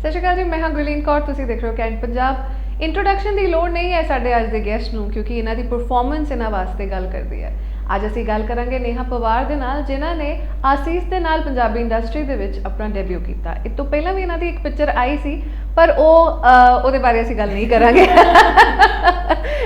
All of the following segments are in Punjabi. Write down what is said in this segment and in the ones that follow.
ਸਤਿ ਸ਼੍ਰੀ ਅਕਾਲ ਜੀ, ਮੈਂ ਹਾਂ ਗੁਰਲੀਨ ਕੌਰ। ਤੁਸੀਂ ਦੇਖ ਰਹੇ ਹੋ ਕੈਂਟ ਪੰਜਾਬ। ਇੰਟਰੋਡਕਸ਼ਨ ਦੀ ਲੋੜ ਨਹੀਂ ਹੈ ਸਾਡੇ ਅੱਜ ਦੇ ਗੈਸਟ ਨੂੰ, ਕਿਉਂਕਿ ਇਹਨਾਂ ਦੀ ਪਰਫਾਰਮੈਂਸ ਇਹਨਾਂ ਵਾਸਤੇ ਗੱਲ ਕਰਦੀ ਹੈ। ਅੱਜ ਅਸੀਂ ਗੱਲ ਕਰਾਂਗੇ ਨੇਹਾ ਪਵਾਰ ਦੇ ਨਾਲ, ਜਿਨ੍ਹਾਂ ਨੇ ਆਸੀਸ ਦੇ ਨਾਲ ਪੰਜਾਬੀ ਇੰਡਸਟਰੀ ਦੇ ਵਿੱਚ ਆਪਣਾ ਡੈਬਿਊ ਕੀਤਾ। ਇਸ ਤੋਂ ਪਹਿਲਾਂ ਵੀ ਇਹਨਾਂ ਦੀ ਇੱਕ ਪਿਕਚਰ ਆਈ ਸੀ, ਪਰ ਉਹਦੇ ਬਾਰੇ ਅਸੀਂ ਗੱਲ ਨਹੀਂ ਕਰਾਂਗੇ।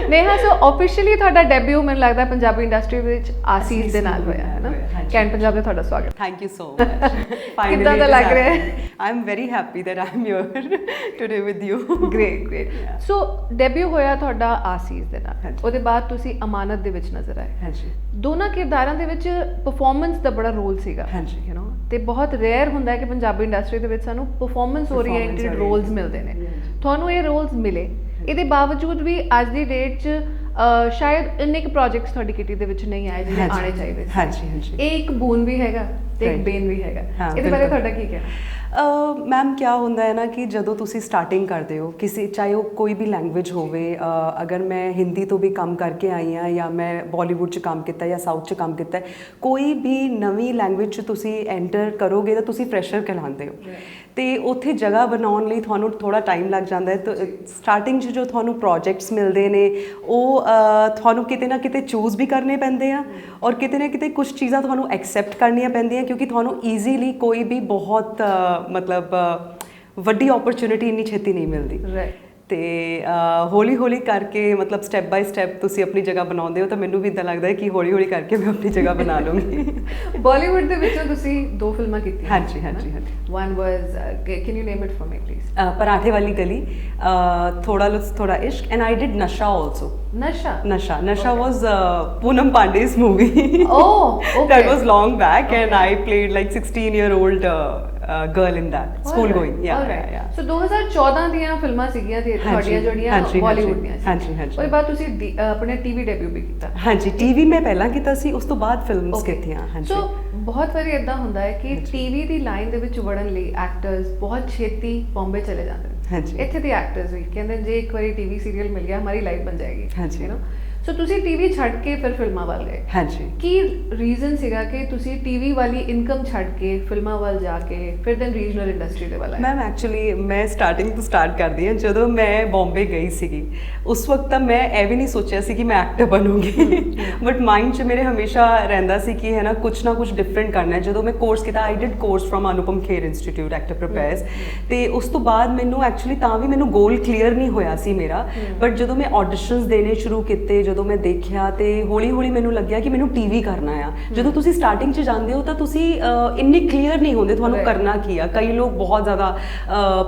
ਨੇਹਾ, ਸੋ ਆਫੀਸ਼ੀਅਲੀ ਤੁਹਾਡਾ ਡੈਬਿਊ ਮੈਨੂੰ ਲੱਗਦਾ ਪੰਜਾਬੀ ਇੰਡਸਟਰੀ ਵਿੱਚ ਆਸੀਸ ਦੇ ਨਾਲ ਹੋਇਆ ਹੈ ਨਾ। ਕੈਂਟ ਪੰਜਾਬ ਦੇ ਤੁਹਾਡਾ ਸਵਾਗਤ। Thank you so much. ਕਿੱਦਾਂ ਦਾ ਲੱਗ ਰਿਹਾ ਹੈ? I am very happy that I am here today with you. Great. So debut ਹੋਇਆ ਤੁਹਾਡਾ ਆਸੀਸ ਦੇ ਨਾਲ, ਉਹਦੇ ਬਾਅਦ ਤੁਸੀਂ ਅਮਾਨਤ ਦੇ ਵਿੱਚ ਨਜ਼ਰ ਆਏ। ਹਾਂਜੀ। ਦੋਨਾਂ ਕਿਰਦਾਰਾਂ ਦੇ ਵਿੱਚ ਪਰਫਾਰਮੈਂਸ ਦਾ ਬੜਾ ਰੋਲ ਸੀਗਾ। ਹਾਂਜੀ। ਯੂ نو ਤੇ ਬਹੁਤ ਰੇਅਰ ਹੁੰਦਾ ਹੈ ਕਿ ਪੰਜਾਬੀ ਇੰਡਸਟਰੀ ਦੇ ਵਿੱਚ ਸਾਨੂੰ ਪਰਫਾਰਮੈਂਸ ਓਰੀਐਂਟਡ ਰੋਲਸ ਮਿਲਦੇ ਨੇ। ਤੁਹਾਨੂੰ ਇਹ ਰੋਲਸ ਮਿਲੇ, ਇਹਦੇ ਬਾਵਜੂਦ ਵੀ ਅੱਜ ਦੀ ਡੇਟ 'ਚ ਸ਼ਾਇਦ ਇੰਨੇ ਕੁ ਪ੍ਰੋਜੈਕਟਸ ਤੁਹਾਡੀ ਕਿਟੀ ਦੇ ਵਿੱਚ ਨਹੀਂ ਆਏ ਜਿਹੜੇ ਆਉਣੇ ਚਾਹੀਦੇ ਸੀ। ਹਾਂਜੀ। ਇਹ ਇੱਕ ਬੂਨ ਵੀ ਹੈਗਾ ਤੇ ਇੱਕ ਬੇਨ ਵੀ ਹੈਗਾ। ਇਹਦੇ ਬਾਰੇ ਤੁਹਾਡਾ ਕੀ ਕਹਿਣਾ? ਮੈਮ ਕਿਆ ਹੁੰਦਾ ਹੈ ਨਾ ਕਿ ਜਦੋਂ ਤੁਸੀਂ ਸਟਾਰਟਿੰਗ ਕਰਦੇ ਹੋ ਕਿਸੇ, ਚਾਹੇ ਉਹ ਕੋਈ ਵੀ ਲੈਂਗੁਏਜ ਹੋਵੇ, ਅਗਰ ਮੈਂ ਹਿੰਦੀ ਤੋਂ ਵੀ ਕੰਮ ਕਰਕੇ ਆਈ ਹਾਂ ਜਾਂ ਮੈਂ ਬਾਲੀਵੁੱਡ 'ਚ ਕੰਮ ਕੀਤਾ ਜਾਂ ਸਾਊਥ 'ਚ ਕੰਮ ਕੀਤਾ, ਕੋਈ ਵੀ ਨਵੀਂ ਲੈਂਗੁਏਜ 'ਚ ਤੁਸੀਂ ਐਂਟਰ ਕਰੋਗੇ ਤਾਂ ਤੁਸੀਂ ਫਰੈਸ਼ਰ ਕਹਿਲਾਉਂਦੇ ਹੋ। ਅਤੇ ਉੱਥੇ ਜਗ੍ਹਾ ਬਣਾਉਣ ਲਈ ਤੁਹਾਨੂੰ ਥੋੜ੍ਹਾ ਟਾਈਮ ਲੱਗ ਜਾਂਦਾ ਹੈ। ਤਾਂ ਸਟਾਰਟਿੰਗ 'ਚ ਜੋ ਤੁਹਾਨੂੰ ਪ੍ਰੋਜੈਕਟਸ ਮਿਲਦੇ ਨੇ ਉਹ ਤੁਹਾਨੂੰ ਕਿਤੇ ਨਾ ਕਿਤੇ ਚੂਜ਼ ਵੀ ਕਰਨੇ ਪੈਂਦੇ ਆ, ਔਰ ਕਿਤੇ ਨਾ ਕਿਤੇ ਕੁਛ ਚੀਜ਼ਾਂ ਤੁਹਾਨੂੰ ਐਕਸੈਪਟ ਕਰਨੀਆਂ ਪੈਂਦੀਆਂ, ਕਿਉਂਕਿ ਤੁਹਾਨੂੰ ਈਜ਼ੀਲੀ ਕੋਈ ਵੀ ਬਹੁਤ ਮਤਲਬ ਵੱਡੀ ਓਪਰਚੁਨਿਟੀ ਇੰਨੀ ਛੇਤੀ ਨਹੀਂ ਮਿਲਦੀ। ਅਤੇ ਹੌਲੀ ਹੌਲੀ ਕਰਕੇ ਮਤਲਬ ਸਟੈਪ ਬਾਈ ਸਟੈਪ ਤੁਸੀਂ ਆਪਣੀ ਜਗ੍ਹਾ ਬਣਾਉਂਦੇ ਹੋ, ਤਾਂ ਮੈਨੂੰ ਵੀ ਇੱਦਾਂ ਲੱਗਦਾ ਹੈ ਕਿ ਹੌਲੀ ਹੌਲੀ ਕਰਕੇ ਮੈਂ ਆਪਣੀ ਜਗ੍ਹਾ ਬਣਾ ਲੂੰਗੀ। ਬਾਲੀਵੁੱਡ ਦੇ ਵਿੱਚੋਂ ਤੁਸੀਂ 2 ਫਿਲਮਾਂ ਕੀਤੀਆਂ। ਹਾਂਜੀ। One was can you name it for me please? ਪਰਾਠੇ ਵਾਲੀ ਗਲੀ, ਥੋੜਾ ਲੁਤਫ ਥੋੜਾ ਇਸ਼ਕ, ਐਂਡ ਆਈ ਡਿਡ ਨਸ਼ਾ also. Nasha was Poonam Pandey's movie. Oh, okay. That was long back, and I played like 16-year-old girl in that, school going. Yeah. So 2014 ਦੀਆਂ ਫਿਲਮਾਂ ਸੀਗੀਆਂ ਤੇ ਤੁਹਾਡੀਆਂ ਜਿਹੜੀਆਂ ਬਾਲੀਵੁੱਡ ਦੀਆਂ ਸੀ। ਹਾਂਜੀ। ਉਹਦੇ ਬਾਅਦ ਤੁਸੀਂ ਆਪਣੇ ਟੀਵੀ ਡੈਬਿਊ ਵੀ ਕੀਤਾ। ਹਾਂਜੀ, ਟੀਵੀ ਮੈਂ ਪਹਿਲਾਂ ਕੀਤਾ ਸੀ, ਉਸ ਤੋਂ ਬਾਅਦ ਫਿਲਮਸ ਕੀਤੀਆਂ। ਹਾਂਜੀ। ਸੋ ਬਹੁਤ ਵਾਰੀ ਇਦਾਂ ਹੁੰਦਾ ਹੈ ਕਿ ਟੀਵੀ ਦੀ ਲਾਈਨ ਦੇ ਵਿੱਚ ਵੜਨ ਲਈ ਐਕਟਰਸ ਬਹੁਤ ਛੇਤੀ ਬੰਬੇ ਚਲੇ ਜਾਂਦੇ ਨੇ। ਹਾਂਜੀ। ਇੱਥੇ ਦੇ ਐਕਟਰਸ ਵੀ ਕਹਿੰਦੇ ਜੇ ਇੱਕ ਵਾਰੀ ਟੀਵੀ ਸੀਰੀਅਲ ਮਿਲ ਗਿਆ ਹਮਾਰੀ ਲਾਈਫ ਬਣ ਜਾਏਗੀ। ਹਾਂਜੀ। ਯੂ نو ਸੋ ਤੁਸੀਂ ਟੀਵੀ ਛੱਡ ਕੇ ਫਿਰ ਫਿਲਮਾਂ ਵੱਲ ਗਏ। ਹਾਂਜੀ। ਕੀ ਰੀਜ਼ਨ ਸੀਗਾ ਕਿ ਤੁਸੀਂ ਟੀਵੀ ਵਾਲੀ ਇਨਕਮ ਛੱਡ ਕੇ ਫਿਲਮਾਂ ਵੱਲ ਜਾ ਕੇ ਫਿਰ ਦੈਨ ਰੀਜਨਲ ਇੰਡਸਟਰੀ ਦੇ ਵੱਲ ਆਏ? ਮੈਮ ਐਕਚੁਅਲੀ ਮੈਂ ਸਟਾਰਟਿੰਗ ਤੋਂ ਸਟਾਰਟ ਕਰਦੀ ਹਾਂ। ਜਦੋਂ ਮੈਂ ਬੰਬੇ ਗਈ ਸੀਗੀ ਉਸ ਵਕਤ ਤਾਂ ਮੈਂ ਇਹ ਵੀ ਨਹੀਂ ਸੋਚਿਆ ਸੀ ਕਿ ਮੈਂ ਐਕਟਰ ਬਣੂੰਗੀ, ਬਟ ਮਾਈਂਡ 'ਚ ਮੇਰੇ ਹਮੇਸ਼ਾ ਰਹਿੰਦਾ ਸੀ ਕਿ ਹੈ ਨਾ ਕੁਛ ਡਿਫਰੈਂਟ ਕਰਨਾ ਹੈ। ਜਦੋਂ ਮੈਂ ਕੋਰਸ ਕੀਤਾ, I did course from Anupam Kher institute actor prepares, ਅਤੇ ਉਸ ਤੋਂ ਬਾਅਦ ਮੈਨੂੰ ਐਕਚੁਅਲੀ ਤਾਂ ਵੀ ਮੈਨੂੰ ਗੋਲ ਕਲੀਅਰ ਨਹੀਂ ਹੋਇਆ ਸੀ ਮੇਰਾ, ਬਟ ਜਦੋਂ ਮੈਂ ਆਡੀਸ਼ਨਸ ਦੇਣੇ ਸ਼ੁਰੂ ਕੀਤੇ, ਜਦੋਂ ਮੈਂ ਦੇਖਿਆ ਤੇ ਹੌਲੀ ਹੌਲੀ ਮੈਨੂੰ ਲੱਗਿਆ ਕਿ ਮੈਨੂੰ ਟੀਵੀ ਕਰਨਾ ਆ। ਜਦੋਂ ਤੁਸੀਂ ਸਟਾਰਟਿੰਗ 'ਚ ਜਾਂਦੇ ਹੋ ਤਾਂ ਤੁਸੀਂ ਇੰਨੇ ਕਲੀਅਰ ਨਹੀਂ ਹੁੰਦੇ ਤੁਹਾਨੂੰ ਕਰਨਾ ਕੀ ਆ। ਕਈ ਲੋਕ ਬਹੁਤ ਜ਼ਿਆਦਾ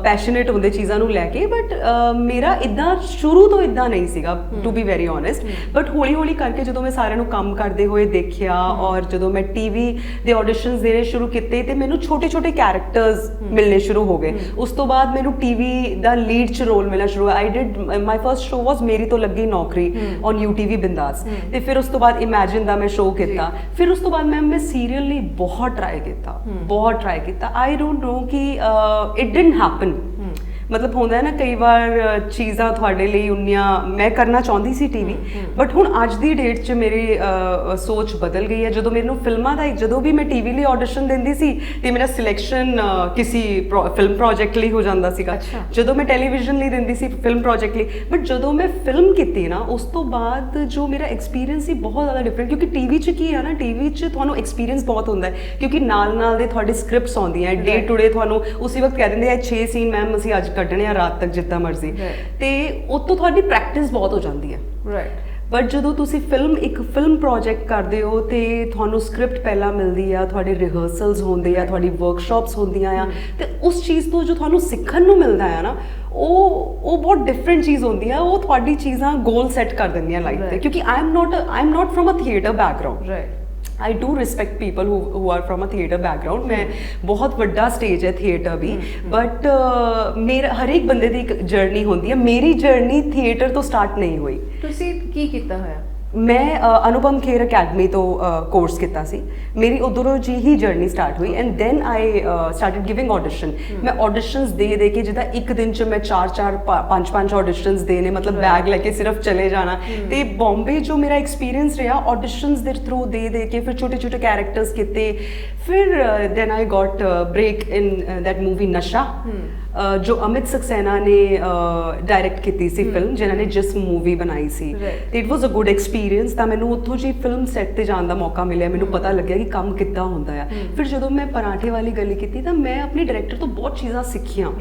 ਪੈਸ਼ਨੇਟ ਹੁੰਦੇ ਚੀਜ਼ਾਂ ਨੂੰ ਲੈ ਕੇ, ਬਟ ਮੇਰਾ ਇੱਦਾਂ ਸ਼ੁਰੂ ਤੋਂ ਇੱਦਾਂ ਨਹੀਂ ਸੀਗਾ, to be very honest. But ਹੌਲੀ ਹੌਲੀ ਕਰਕੇ ਜਦੋਂ ਮੈਂ ਸਾਰਿਆਂ ਨੂੰ ਕੰਮ ਕਰਦੇ ਹੋਏ ਦੇਖਿਆ, ਔਰ ਜਦੋਂ ਮੈਂ ਟੀਵੀ ਦੇ ਆਡੀਸ਼ਨਸ ਦੇਣੇ ਸ਼ੁਰੂ ਕੀਤੇ ਤੇ ਮੈਨੂੰ ਛੋਟੇ ਕੈਰੈਕਟਰਸ ਮਿਲਣੇ ਸ਼ੁਰੂ ਹੋ ਗਏ। ਉਸ ਤੋਂ ਬਾਅਦ ਮੈਨੂੰ ਟੀਵੀ ਦਾ ਲੀਡ 'ਚ ਰੋਲ ਮਿਲਣਾ ਸ਼ੁਰੂ ਹੋਇਆ। I did my first show was ਮੇਰੀ ਤੋਂ ਲੱਗੀ ਨੌਕਰੀ ਔਨ UTV ਬਿੰਦਾਸ, ਤੇ ਫਿਰ ਉਸ ਤੋਂ ਬਾਅਦ ਇਮੈਜਿਨ ਦਾ ਮੈਂ ਸ਼ੋਅ ਕੀਤਾ। ਫਿਰ ਉਸ ਤੋਂ ਬਾਅਦ ਮੈਂ ਸੀਰੀਅਲ ਲਈ ਬਹੁਤ ਟਰਾਈ ਕੀਤਾ। ਆਈ ਡੋਂਟ ਨੋ ਕਿ ਇਟ ਡਿਡਨਟ ਹੈਪਨ। ਮਤਲਬ ਹੁੰਦਾ ਹੈ ਨਾ ਕਈ ਵਾਰ ਚੀਜ਼ਾਂ ਤੁਹਾਡੇ ਲਈ ਉਨੀਆਂ ਮੈਂ ਕਰਨਾ ਚਾਹੁੰਦੀ ਸੀ ਟੀਵੀ, ਬਟ ਹੁਣ ਅੱਜ ਦੀ ਡੇਟ 'ਚ ਮੇਰੀ ਸੋਚ ਬਦਲ ਗਈ ਹੈ। ਜਦੋਂ ਮੈਨੂੰ ਫਿਲਮਾਂ ਦਾ, ਜਦੋਂ ਵੀ ਮੈਂ ਟੀਵੀ ਲਈ ਆਡੀਸ਼ਨ ਦਿੰਦੀ ਸੀ ਤੇ ਮੇਰਾ ਸਿਲੈਕਸ਼ਨ ਕਿਸੇ ਫਿਲਮ ਪ੍ਰੋਜੈਕਟ ਲਈ ਹੋ ਜਾਂਦਾ ਸੀਗਾ। ਜਦੋਂ ਮੈਂ ਟੈਲੀਵਿਜ਼ਨ ਲਈ ਦਿੰਦੀ ਸੀ ਫਿਲਮ ਪ੍ਰੋਜੈਕਟ ਲਈ, ਬਟ ਜਦੋਂ ਮੈਂ ਫਿਲਮ ਕੀਤੀ ਨਾ ਉਸ ਤੋਂ ਬਾਅਦ ਜੋ ਮੇਰਾ ਐਕਸਪੀਰੀਅੰਸ ਸੀ ਬਹੁਤ ਜ਼ਿਆਦਾ ਡਿਫਰੈਂਟ। ਕਿਉਂਕਿ ਟੀਵੀ 'ਚ ਕੀ ਹੈ ਨਾ, ਟੀਵੀ 'ਚ ਤੁਹਾਨੂੰ ਐਕਸਪੀਰੀਅੰਸ ਬਹੁਤ ਹੁੰਦਾ ਹੈ, ਕਿਉਂਕਿ ਨਾਲ ਦੇ ਤੁਹਾਡੇ ਸਕ੍ਰਿਪਟਸ ਆਉਂਦੀਆਂ, ਡੇ ਟੂ ਡੇ ਤੁਹਾਨੂੰ ਉਸੇ ਵਕਤ ਕਹਿ ਦਿੰਦੇ ਆ 6 ਸੀਨ ਮੈਮ ਅਸੀਂ ਅੱਜ ਕੱਢਣੇ ਆ ਰਾਤ ਤੱਕ ਜਿੱਦਾਂ ਮਰਜ਼ੀ, ਤੇ ਉਤੋਂ ਤੁਹਾਡੀ ਪ੍ਰੈਕਟਿਸ ਬਹੁਤ ਹੋ ਜਾਂਦੀ ਹੈ। ਬਟ ਜਦੋਂ ਤੁਸੀਂ ਇੱਕ ਫਿਲਮ ਪ੍ਰੋਜੈਕਟ ਕਰਦੇ ਹੋ ਤੇ ਤੁਹਾਨੂੰ ਸਕ੍ਰਿਪਟ ਪਹਿਲਾਂ ਮਿਲਦੀ ਆ, ਤੁਹਾਡੇ ਰਿਹਰਸਲਸ ਹੁੰਦੇ ਆ, ਤੁਹਾਡੀ ਵਰਕਸ਼ਾਪਸ ਹੁੰਦੀਆਂ ਆ, ਤੇ ਉਸ ਚੀਜ਼ ਤੋਂ ਜੋ ਤੁਹਾਨੂੰ ਸਿੱਖਣ ਨੂੰ ਮਿਲਦਾ ਆ ਨਾ, ਉਹ ਬਹੁਤ ਡਿਫਰੈਂਟ ਚੀਜ਼ ਹੁੰਦੀ ਆ। ਉਹ ਤੁਹਾਡੀ ਚੀਜ਼ਾਂ ਗੋਲ ਸੈੱਟ ਕਰ ਦਿੰਦੀਆਂ ਲਾਈਫ ਤੇ। ਕਿਉਂਕਿ I am not from a theatre background. I do respect people who are from a theatre background. ਮੈਂ ਬਹੁਤ ਵੱਡਾ ਸਟੇਜ ਹੈ ਥੀਏਟਰ ਵੀ, ਬਟ ਮੇਰਾ ਹਰੇਕ ਬੰਦੇ ਦੀ ਇੱਕ ਜਰਨੀ ਹੁੰਦੀ ਹੈ। ਮੇਰੀ ਜਰਨੀ ਥੀਏਟਰ ਤੋਂ ਸਟਾਰਟ ਨਹੀਂ ਹੋਈ। ਤੁਸੀਂ ਕੀ ਕੀਤਾ ਹੋਇਆ? ਮੈਂ ਅਨੁਪਮ ਖੇਰ ਅਕੈਡਮੀ ਤੋਂ ਕੋਰਸ ਕੀਤਾ ਸੀ। ਮੇਰੀ ਉਧਰੋਂ ਜੀ ਹੀ ਜਰਨੀ ਸਟਾਰਟ ਹੋਈ, and then I started giving audition. ਮੈਂ ਆਡੀਸ਼ਨਸ ਦੇ ਕੇ ਜਿੱਦਾਂ ਇੱਕ ਦਿਨ 'ਚ ਮੈਂ 4 5 ਆਡੀਸ਼ਨਸ ਦੇਣੇ, ਮਤਲਬ ਬੈਗ ਲੈ ਕੇ ਸਿਰਫ ਚਲੇ ਜਾਣਾ। ਤੇ ਬੰਬੇ ਜੋ ਮੇਰਾ ਐਕਸਪੀਰੀਅੰਸ ਰਿਹਾ ਆਡੀਸ਼ਨਸ ਦੇ ਥਰੂ ਦੇ ਕੇ ਫਿਰ ਛੋਟੇ ਕੈਰੈਕਟਰਸ ਕੀਤੇ। ਫਿਰ then I got break in that movie Nasha. ਜੋ ਅਮਿਤ ਸਕਸੈਨਾ ਨੇ ਡਾਇਰੈਕਟ ਕੀਤੀ ਸੀ ਫਿਲਮ, ਜਿਨ੍ਹਾਂ ਨੇ ਜਿਸ ਮੂਵੀ ਬਣਾਈ ਸੀ, ਤੇ it was a good experience. ਤਾਂ ਮੈਨੂੰ ਉੱਥੋਂ ਜੀ ਫਿਲਮ ਸੈੱਟ ਤੇ ਜਾਣ ਦਾ ਮੌਕਾ ਮਿਲਿਆ, ਮੈਨੂੰ ਪਤਾ ਲੱਗਿਆ ਕਿ ਕੰਮ ਕਿੱਦਾਂ ਹੁੰਦਾ ਆ। ਫਿਰ ਜਦੋਂ ਮੈਂ ਪਰਾਂਠੇ ਵਾਲੀ ਗਲੀ ਕੀਤੀ ਤਾਂ ਮੈਂ ਆਪਣੇ ਡਾਇਰੈਕਟਰ ਤੋਂ ਬਹੁਤ ਚੀਜ਼ਾਂ ਸਿੱਖੀਆਂ।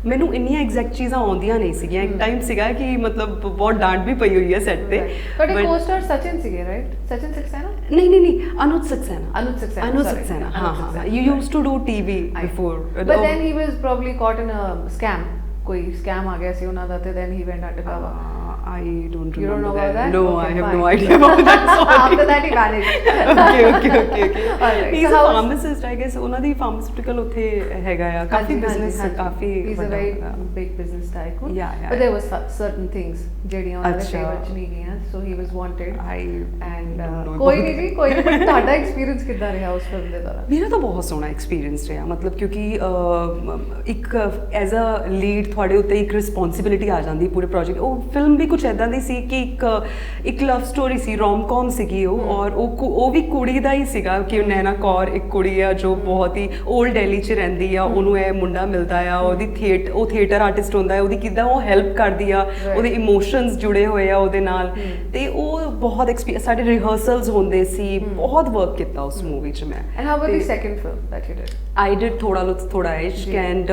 ਮੈਨੂੰ ਇੰਨੀਆਂ ਐਗਜ਼ੈਕਟ ਚੀਜ਼ਾਂ ਆਉਂਦੀਆਂ ਨਹੀਂ ਸੀਗੀਆਂ। ਇੱਕ ਟਾਈਮ ਸੀਗਾ ਕਿ ਮਤਲਬ ਬਹੁਤ ਡਾਂਟ ਵੀ ਪਈ ਹੋਈ ਹੈ ਸੈੱਟ ਤੇ। ਤੁਹਾਡੇ ਕੋਸਟਾਰ ਸਚਿਨ ਸੀਗੇ, ਰਾਈਟ? ਸਚਿਨ ਸਕਸੈਨਾ? ਨਹੀਂ, ਅਨੁਜ ਸਕਸੈਨਾ। ਅਨੁਜ ਸਕਸੈਨਾ, ਹਾਂ। You used to do TV before, but then he was probably caught in a scam. ਕੋਈ ਸਕੈਮ ਆ ਗਿਆ ਸੀ ਉਹਨਾਂ ਦਾ ਤੇ then he went undercover. I don't remember. You don't know about that? No, okay, I have fine. no idea about that. Sorry. After that he vanished. Okay. Alright. He's So a pharmacist, I guess. ਉਹਨਾਂ ਦੀ pharmaceutical ਉੱਥੇ ਹੈਗਾ ਆ, ਕਾਫੀ ਬਿਜ਼ਨਸ, ਕਾਫੀ he's a very big business tycoon. Yeah. But there was certain things ਜਿਹੜੀਆਂ ਉਹਨਾਂ ਦੇ ਫੇਵਰ ਚ ਨਹੀਂ ਗਈਆਂ, so he was wanted. And ਕੋਈ ਨਹੀਂ ਜੀ, ਕੋਈ ਨਹੀਂ। ਤੁਹਾਡਾ ਐਕਸਪੀਰੀਅੰਸ ਕਿੱਦਾਂ ਰਿਹਾ ਉਸ ਫਿਲਮ ਦੇ ਦੌਰਾਨ? ਮੇਰਾ ਤਾਂ ਬਹੁਤ ਸੋਹਣਾ ਐਕਸਪੀਰੀਅੰਸ ਰਿਹਾ, ਮਤਲਬ ਕਿਉਂਕਿ ਇੱਕ ਐਜ਼ ਅ ਲੀਡ ਤੁਹਾਡੇ ਉੱਤੇ ਇੱਕ ਰਿਸਪੌਂਸਿਬਿਲਿਟੀ ਆ ਜਾਂਦੀ ਪੂਰੇ ਪ੍ਰੋਜੈਕਟ। ਉਹ ਫਿਲਮ ਵੀ ਕੁਝ ਐਦਾਂ ਦੀ ਸੀ ਕਿ ਇੱਕ ਲਵ ਸਟੋਰੀ ਸੀ, ਰੋਮ-ਕੌਮ ਸੀਗੀ ਉਹ, ਔਰ ਉਹ ਵੀ ਕੁੜੀ ਦਾ ਹੀ ਸੀਗਾ ਕਿ ਨੈਨਾ ਕੌਰ ਇੱਕ ਕੁੜੀ ਆ ਜੋ ਬਹੁਤ ਹੀ ਓਲਡ ਦਿੱਲੀ 'ਚ ਰਹਿੰਦੀ ਆ, ਉਹਨੂੰ ਇਹ ਮੁੰਡਾ ਮਿਲਦਾ ਆ, ਉਹ ਥੀਏਟਰ ਆਰਟਿਸਟ ਹੁੰਦਾ ਹੈ, ਉਹਦੀ ਕਿੱਦਾਂ ਉਹ ਹੈਲਪ ਕਰਦੀ ਆ, ਉਹਦੇ ਇਮੋਸ਼ਨਸ ਜੁੜੇ ਹੋਏ ਆ ਉਹਦੇ ਨਾਲ। ਤੇ ਉਹ ਬਹੁਤ ਐਕਸਪੀਰੀਅੰਸ, ਸਾਡੇ ਰਿਹਰਸਲਸ ਹੁੰਦੇ ਸੀ, ਬਹੁਤ ਵਰਕ ਕੀਤਾ ਉਸ ਮੂਵੀ 'ਚ ਮੈਂ। And how about the second film that you did? I did Thoda Lutf Thoda Ishq and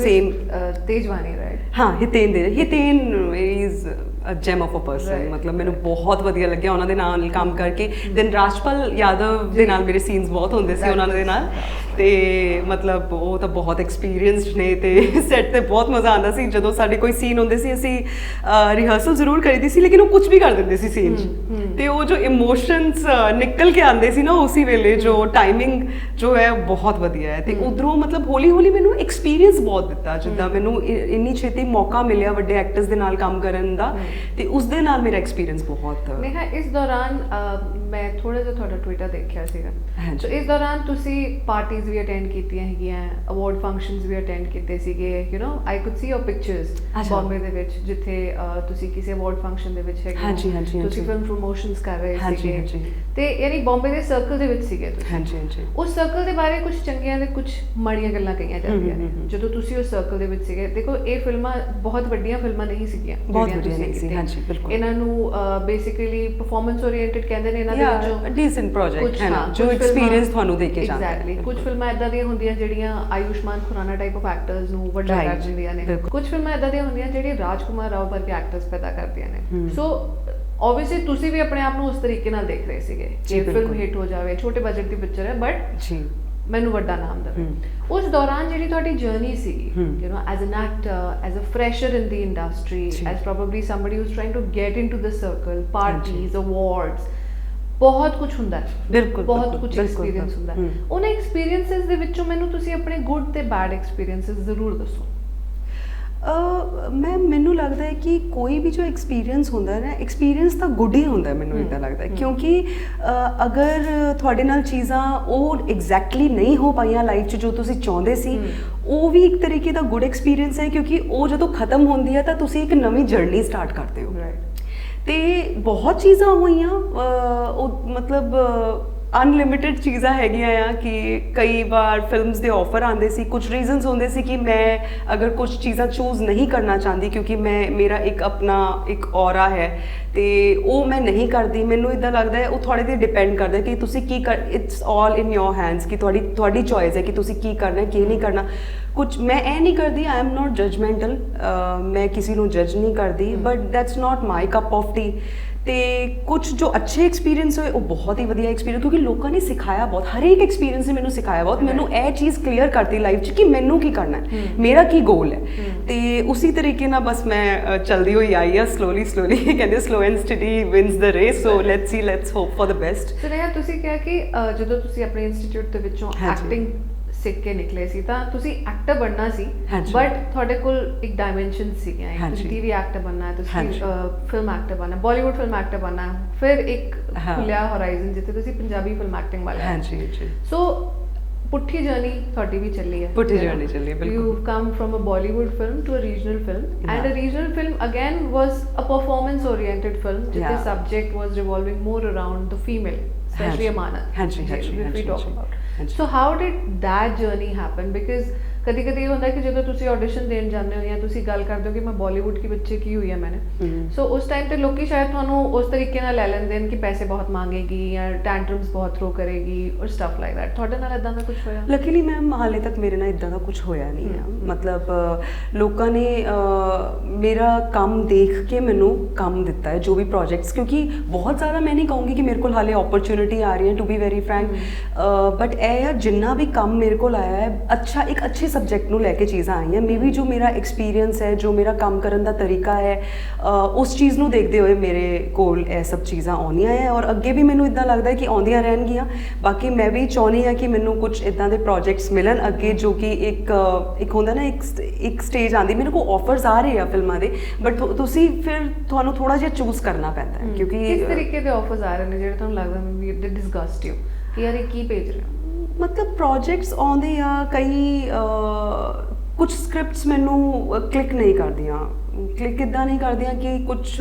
same Tejwani, right? हाँ, Hiten is a gem of a person. मतलब ਮੈਨੂੰ ਬਹੁਤ ਵਧੀਆ ਲੱਗਿਆ ਉਹਨਾਂ ਦੇ ਨਾਲ ਕੰਮ ਕਰਕੇ। ਦੈਨ ਰਾਜਪਾਲ ਯਾਦਵ ਦੇ ਨਾਲ ਮੇਰੇ ਸੀਨਸ ਬਹੁਤ ਹੁੰਦੇ ਸੀ ਉਹਨਾਂ ਦੇ ਨਾਲ, ਤੇ ਮਤਲਬ ਉਹ ਤਾਂ ਬਹੁਤ ਐਕਸਪੀਰੀਅੰਸਡ ਨੇ, ਤੇ ਸੈੱਟ ਤੇ ਬਹੁਤ ਮਜ਼ਾ ਆਉਂਦਾ ਸੀ। ਜਦੋਂ ਸਾਡੇ ਕੋਈ ਸੀਨ ਹੁੰਦੇ ਸੀ, ਅਸੀਂ ਰਿਹਰਸਲ ਜ਼ਰੂਰ ਕਰੀਦੀ ਸੀ, ਲੇਕਿਨ ਉਹ ਕੁਝ ਵੀ ਕਰ ਦਿੰਦੇ ਸੀ ਸੀਨ 'ਚ, ਤੇ ਉਹ ਜੋ ਇਮੋਸ਼ਨਸ ਨਿਕਲ ਕੇ ਆਉਂਦੇ ਸੀ ਨਾ ਉਸੇ ਵੇਲੇ, ਜੋ ਟਾਈਮਿੰਗ ਜੋ ਹੈ ਬਹੁਤ ਵਧੀਆ ਹੈ। ਤੇ ਉਧਰੋਂ ਮਤਲਬ ਹੌਲੀ ਹੌਲੀ ਮੈਨੂੰ ਐਕਸਪੀਰੀਅੰਸ ਬਹੁਤ ਦਿੱਤਾ, ਜਿੱਦਾਂ ਮੈਨੂੰ ਇੰਨੀ ਛੇਤੀ ਮੌਕਾ ਮਿਲਿਆ ਵੱਡੇ ਐਕਟਰਸ ਦੇ ਨਾਲ ਕੰਮ ਕਰਨ ਦਾ, ਤੇ ਉਸ ਦੇ ਨਾਲ ਮੇਰਾ ਐਕਸਪੀਰੀਅੰਸ ਬਹੁਤ। ਨੇਹਾ, ਇਸ ਦੌਰਾਨ ਮੈਂ ਥੋੜਾ ਜਿਹਾ ਤੁਹਾਡਾ ਟਵਿੱਟਰ ਦੇਖਿਆ ਸੀਗਾ, ਸੋ ਇਸ ਦੌਰਾਨ ਤੁਸੀਂ ਪਾਰਟੀਜ਼ ਵੀ ਅਟੈਂਡ ਕੀਤੀਆਂ ਹੈਗੀਆਂ, ਅਵਾਰਡ ਫੰਕਸ਼ਨਸ ਵੀ ਅਟੈਂਡ ਕੀਤੇ ਸੀਗੇ, you know I could C your pictures Bombay ਦੇ ਵਿੱਚ, ਜਿੱਥੇ ਤੁਸੀਂ ਕਿਸੇ ਅਵਾਰਡ ਫੰਕਸ਼ਨ ਦੇ ਵਿੱਚ ਹੈਗੇ, ਤੁਸੀਂ ਫਿਲਮ ਪ੍ਰੋਮੋਸ਼ਨਸ ਕਰ ਰਹੇ ਸੀਗੇ, ਤੇ ਯਾਨੀ ਬੰਬੇ ਦੇ ਸਰਕਲ ਦੇ ਵਿੱਚ ਸੀਗੇ ਤੁਸੀਂ। ਉਸ ਸਰਕਲ ਦੇ ਬਾਰੇ ਕੁਝ ਚੰਗੀਆਂ ਤੇ ਕੁਝ ਮਾੜੀਆਂ ਗੱਲਾਂ ਕਹੀਆਂ ਜਾਂਦੀਆਂ ਨੇ ਜਦੋਂ ਤੁਸੀਂ ਉਸ ਸਰਕਲ ਦੇ ਵਿੱਚ ਸੀਗੇ। ਦੇਖੋ, ਇਹ ਫਿਲਮਾਂ ਬਹੁਤ ਵੱਡੀਆਂ ਫਿਲਮਾਂ ਨਹੀਂ ਸੀਗੀਆਂ, ਇਹਨਾਂ ਨੂੰ ਬੇਸਿਕਲੀ ਪਰਫਾਰਮੈਂਸ ਓਰੀਐਂਟਡ ਕਹਿੰਦੇ ਨੇ। ਇਹਨਾਂ ਦੇ ਵਿੱਚੋਂ ਡੀਸੈਂਟ ਪ੍ਰੋਜੈਕਟ ਹੈ ਨਾ, ਜੋ ਐਕਸਪੀਰੀਅੰਸ ਤੁਹਾਨੂੰ ਦੇ ਕੇ ਜਾਂਦਾ ਹੈ। ਐਗਜ਼ੈਕਟਲੀ, ਕੁਝ ਫਿਲਮਾਂ ਇਦਾਂ ਦੀਆਂ ਹੁੰਦੀਆਂ ਜਿਹੜੀਆਂ Ayushmann Khurrana type of actors ਨੂੰ ਵੱਡਾ ਕਰ ਦਿੰਦੀਆਂ ਨੇ, ਕੁਝ ਫਿਲਮਾਂ ਇਦਾਂ ਦੀਆਂ ਹੁੰਦੀਆਂ ਜਿਹੜੀਆਂ ਰਾਜਕੁਮਾਰ ਰਾਓ ਵਰਗੇ ਐਕਟਰਸ ਪੈਦਾ ਕਰਦੀਆਂ ਨੇ। ਸੋ obviously ਤੁਸੀਂ ਵੀ ਆਪਣੇ ਆਪ ਨੂੰ ਉਸ ਤਰੀਕੇ ਨਾਲ ਦੇਖ ਰਹੇ ਸੀਗੇ ਕਿ ਫਿਲਮ ਹਿੱਟ ਹੋ ਜਾਵੇ, ਛੋਟੇ ਬਜਟ ਦੀ ਪਿਕਚਰ ਹੈ ਬਟ ਮੈਨੂੰ ਵੱਡਾ ਨਾਮ ਦੇਵੇ। ਉਸ ਦੌਰਾਨ ਜਿਹੜੀ ਤੁਹਾਡੀ ਜਰਨੀ ਸੀਗੀ, you know as an actor, as a fresher in the industry, as probably somebody who's trying to get into the circle, parties, awards, ਬਹੁਤ ਕੁਝ ਹੁੰਦਾ ਹੈ, ਬਿਲਕੁਲ ਬਹੁਤ ਕੁਝ ਐਕਸਪੀਰੀਅੰਸ ਹੁੰਦਾ ਹੈ। ਉਹਨਾਂ ਐਕਸਪੀਰੀਅੰਸਿਸ ਦੇ ਵਿੱਚੋਂ ਮੈਨੂੰ ਤੁਸੀਂ ਆਪਣੇ ਗੁੱਡ ਤੇ ਬੈਡ ਐਕਸਪੀਰੀਅੰਸਿਸ ਜ਼ਰੂਰ ਦੱਸੋ। ਮੈਨੂੰ ਲੱਗਦਾ ਹੈ ਕਿ ਕੋਈ ਵੀ ਜੋ ਐਕਸਪੀਰੀਅੰਸ ਹੁੰਦਾ ਹੈ ਨਾ, ਐਕਸਪੀਰੀਅੰਸ ਤਾਂ ਗੁੱਡ ਹੀ ਹੁੰਦਾ ਹੈ, ਮੈਨੂੰ ਇੱਦਾਂ ਲੱਗਦਾ ਹੈ, ਕਿਉਂਕਿ ਅਗਰ ਤੁਹਾਡੇ ਨਾਲ ਚੀਜ਼ਾਂ ਉਹ ਐਗਜ਼ੈਕਟਲੀ ਨਹੀਂ ਹੋ ਪਾਈਆਂ ਲਾਈਫ 'ਚ ਜੋ ਤੁਸੀਂ ਚਾਹੁੰਦੇ ਸੀ, ਉਹ ਵੀ ਇੱਕ ਤਰੀਕੇ ਦਾ ਗੁੱਡ ਐਕਸਪੀਰੀਅੰਸ ਹੈ, ਕਿਉਂਕਿ ਉਹ ਜਦੋਂ ਖਤਮ ਹੁੰਦੀ ਹੈ ਤਾਂ ਤੁਸੀਂ ਇੱਕ ਨਵੀਂ ਜਰਨੀ ਸਟਾਰਟ ਕਰਦੇ ਹੋ। ਤੇ ਬਹੁਤ ਚੀਜ਼ਾਂ ਹੋਈਆਂ, ਉਹ ਮਤਲਬ ਅਨਲਿਮਿਟਿਡ ਚੀਜ਼ਾਂ ਹੈਗੀਆਂ ਆ ਕਿ ਕਈ ਵਾਰ ਫਿਲਮਸ ਦੇ ਆਫਰ ਆਉਂਦੇ ਸੀ, ਕੁਝ ਰੀਜ਼ਨਸ ਹੁੰਦੇ ਸੀ ਕਿ ਮੈਂ ਅਗਰ ਕੁਝ ਚੀਜ਼ਾਂ ਚੂਜ਼ ਨਹੀਂ ਕਰਨਾ ਚਾਹੁੰਦੀ ਕਿਉਂਕਿ ਮੇਰਾ ਇੱਕ ਆਪਣਾ ਇੱਕ ਔਰਾ ਹੈ, ਤੇ ਉਹ ਮੈਂ ਨਹੀਂ ਕਰਦੀ। ਮੈਨੂੰ ਇੱਦਾਂ ਲੱਗਦਾ ਹੈ ਉਹ ਤੁਹਾਡੇ 'ਤੇ ਡਿਪੈਂਡ ਕਰਦਾ ਕਿ ਤੁਸੀਂ ਕੀ it's all in your hands, ਕਿ ਤੁਹਾਡੀ ਚੋਇਸ ਹੈ ਕਿ ਤੁਸੀਂ ਕੀ ਕਰਨਾ ਕੀ ਨਹੀਂ ਕਰਨਾ। ਕੁਝ ਮੈਂ ਇਹ ਨਹੀਂ ਕਰਦੀ, ਆਈ ਐਮ ਨੋਟ ਜਜਮੈਂਟਲ, ਮੈਂ ਕਿਸੇ ਨੂੰ ਜੱਜ ਨਹੀਂ ਕਰਦੀ, but that's note my cup of tea. ਤੇ ਕੁਝ ਜੋ ਅੱਛੇ ਐਕਸਪੀਰੀਅੰਸ ਹੋਏ ਉਹ ਬਹੁਤ ਹੀ ਵਧੀਆ ਐਕਸਪੀਰੀਅੰਸ, ਕਿਉਂਕਿ ਲੋਕਾਂ ਨੇ ਸਿਖਾਇਆ ਬਹੁਤ, ਹਰੇਕ ਐਕਸਪੀਰੀਅੰਸ ਨੇ ਮੈਨੂੰ ਸਿਖਾਇਆ ਬਹੁਤ, ਮੈਨੂੰ ਇਹ ਚੀਜ਼ ਕਲੀਅਰ ਕਰਤੀ ਲਾਈਫ 'ਚ ਕਿ ਮੈਨੂੰ ਕੀ ਕਰਨਾ ਹੈ, ਮੇਰਾ ਕੀ ਗੋਲ ਹੈ। ਤੇ ਉਸੇ ਤਰੀਕੇ ਨਾਲ ਬਸ ਮੈਂ ਚੱਲਦੀ ਹੋਈ ਆਈ ਆ ਸਲੋਲੀ ਕਹਿੰਦੇ slow and steady wins the race, so let's hope for the best. So Neha, ਤੁਸੀਂ ਕਿਹਾ ਕਿ ਜਦੋਂ ਤੁਸੀਂ ਆਪਣੇ ਇੰਸਟੀਚਿਊਟ ਦੇ ਵਿੱਚੋਂ ਐਕਟਿੰਗ ਸਿੱਖ ਕੇ ਨਿਕਲੇ ਸੀ ਤਾਂ ਤੁਸੀਂ ਐਕਟਰ ਬਣਨਾ ਸੀ, ਬਟ ਤੁਹਾਡੇ ਕੋਲ ਇੱਕ ਡਾਇਮੈਂਸ਼ਨ ਸੀਗੀਆਂ, ਇੱਕ ਤੁਸੀਂ ਟੀਵੀ ਐਕਟਰ ਬਣਨਾ ਹੈ, ਤੁਸੀਂ ਫਿਲਮ ਐਕਟਰ ਬਣਨਾ, ਬਾਲੀਵੁੱਡ ਫਿਲਮ ਐਕਟਰ ਬਣਨਾ, ਫਿਰ ਇੱਕ ਖੁੱਲਿਆ ਹੋਰਾਈਜ਼ਨ ਜਿੱਥੇ ਤੁਸੀਂ ਪੰਜਾਬੀ ਫਿਲਮ ਐਕਟਿੰਗ ਵਾਲੇ। ਸੋ ਪੁੱਠੀ ਜਰਨੀ ਤੁਹਾਡੀ ਵੀ ਚੱਲੀ ਹੈ, ਪੁੱਠੀ ਜਰਨੀ ਚੱਲੀ ਹੈ, ਬਿਲਕੁਲ। You come from a Bollywood film to a regional film, and a regional film again was a performance oriented film ਜਿੱਥੇ subject was revolving more around the female, especially Amanat, which we talk about. So how did that journey happen? Because ਕਦੀ ਕਦੀ ਇਹ ਹੁੰਦਾ ਕਿ ਜਦੋਂ ਤੁਸੀਂ ਆਡੀਸ਼ਨ ਦੇਣ ਜਾਂਦੇ ਹੋ ਜਾਂ ਤੁਸੀਂ ਗੱਲ ਕਰਦੇ ਹੋ ਕਿ ਮੈਂ ਬਾਲੀਵੁੱਡ ਕੀ ਬੱਚੇ ਕੀ ਹੋਈ ਹੈ ਮੈंने ਸੋ ਉਸ ਟਾਈਮ ਤੇ ਲੋਕੀ ਸ਼ਾਇਦ ਤੁਹਾਨੂੰ ਉਸ ਤਰੀਕੇ ਨਾਲ ਲੈ ਲੈਂਦੇ ਨੇ ਕਿ ਪੈਸੇ ਬਹੁਤ ਮੰਗੇਗੀ ਜਾਂ ਟੈਂਟਰਮਸ ਬਹੁਤ ਥਰੋ ਕਰੇਗੀ ਔਰ ਸਟਫ ਲਾਈਕ ਦੈਟ। ਤੁਹਾਡੇ ਨਾਲ ਇਦਾਂ ਦਾ ਕੁਝ ਹੋਇਆ? ਲੱਕੀਲੀ ਮੈਮ ਹਾਲੇ ਤੱਕ ਮੇਰੇ ਨਾਲ ਇਦਾਂ ਦਾ ਕੁਝ ਹੋਇਆ ਨਹੀਂ ਹੈ। ਮਤਲਬ ਲੋਕਾਂ ਨੇ ਮੇਰਾ ਕੰਮ ਦੇਖ ਕੇ ਮੈਨੂੰ ਕੰਮ ਦਿੱਤਾ ਹੈ, ਜੋ ਵੀ ਪ੍ਰੋਜੈਕਟਸ, ਕਿਉਂਕਿ ਬਹੁਤ ਜ਼ਿਆਦਾ ਮੈਂ ਨਹੀਂ ਕਹੂੰਗੀ ਕਿ ਮੇਰੇ ਕੋਲ ਹਾਲੇ ਓਪਰਚੁਨਿਟੀ ਆ ਰਹੀ ਹੈ, to be very frank, but ਇਹ ਆ ਜਿੰਨਾ ਵੀ ਕੰਮ ਮੇਰੇ ਕੋਲ ਆਇਆ ਹੈ ਅੱਛਾ ਇੱਕ ਅੱਛੇ ਸਬਜੈਕਟ ਨੂੰ ਲੈ ਕੇ ਚੀਜ਼ਾਂ ਆਈਆਂ। ਮੇਬੀ ਜੋ ਮੇਰਾ ਐਕਸਪੀਰੀਅੰਸ ਹੈ, ਜੋ ਮੇਰਾ ਕੰਮ ਕਰਨ ਦਾ ਤਰੀਕਾ ਹੈ, ਉਸ ਚੀਜ਼ ਨੂੰ ਦੇਖਦੇ ਹੋਏ ਮੇਰੇ ਕੋਲ ਇਹ ਸਭ ਚੀਜ਼ਾਂ ਆਉਂਦੀਆਂ ਹੈ ਔਰ ਅੱਗੇ ਵੀ ਮੈਨੂੰ ਇਦਾਂ ਲੱਗਦਾ ਹੈ ਕਿ ਆਉਂਦੀਆਂ ਰਹਿਣਗੀਆਂ। ਬਾਕੀ ਮੈਂ ਵੀ ਚਾਹੁੰਦੀ ਹਾਂ ਕਿ ਮੈਨੂੰ ਕੁਝ ਇਦਾਂ ਦੇ ਪ੍ਰੋਜੈਕਟਸ ਮਿਲਣ ਅੱਗੇ, ਜੋ ਕਿ ਇੱਕ ਹੁੰਦਾ ਨਾ ਇੱਕ ਸਟੇਜ ਆਉਂਦੀ, ਮੇਰੇ ਕੋਲ ਆਫਰਸ ਆ ਰਹੇ ਆ ਫਿਲਮਾਂ ਦੇ, ਬਟ ਤੁਸੀਂ ਫਿਰ ਤੁਹਾਨੂੰ ਥੋੜਾ ਜਿਹਾ ਚੂਜ਼ ਕਰਨਾ ਪੈਂਦਾ ਹੈ। ਕਿਉਂਕਿ ਕਿਸ ਤਰੀਕੇ ਦੇ ਆਫਰਸ ਆ ਰਹੇ ਨੇ ਜਿਹੜੇ ਤੁਹਾਨੂੰ ਲੱਗਦਾ ਵੀ ਦੇ ਡਿਸਗਸਟ ਯੂ ਕਿ ਯਾਰ ਇਹ ਕੀ ਭੇਜ ਰਹੇ ਹੋ? ਮਤਲਬ ਪ੍ਰੋਜੈਕਟਸ ਆਉਂਦੇ ਆ ਕਈ, ਕੁਝ ਸਕ੍ਰਿਪਟਸ ਮੈਨੂੰ ਕਲਿੱਕ ਨਹੀਂ ਕਰਦੀਆਂ। ਕਲਿੱਕ ਇੱਦਾਂ ਨਹੀਂ ਕਰਦੀਆਂ ਕਿ ਕੁਝ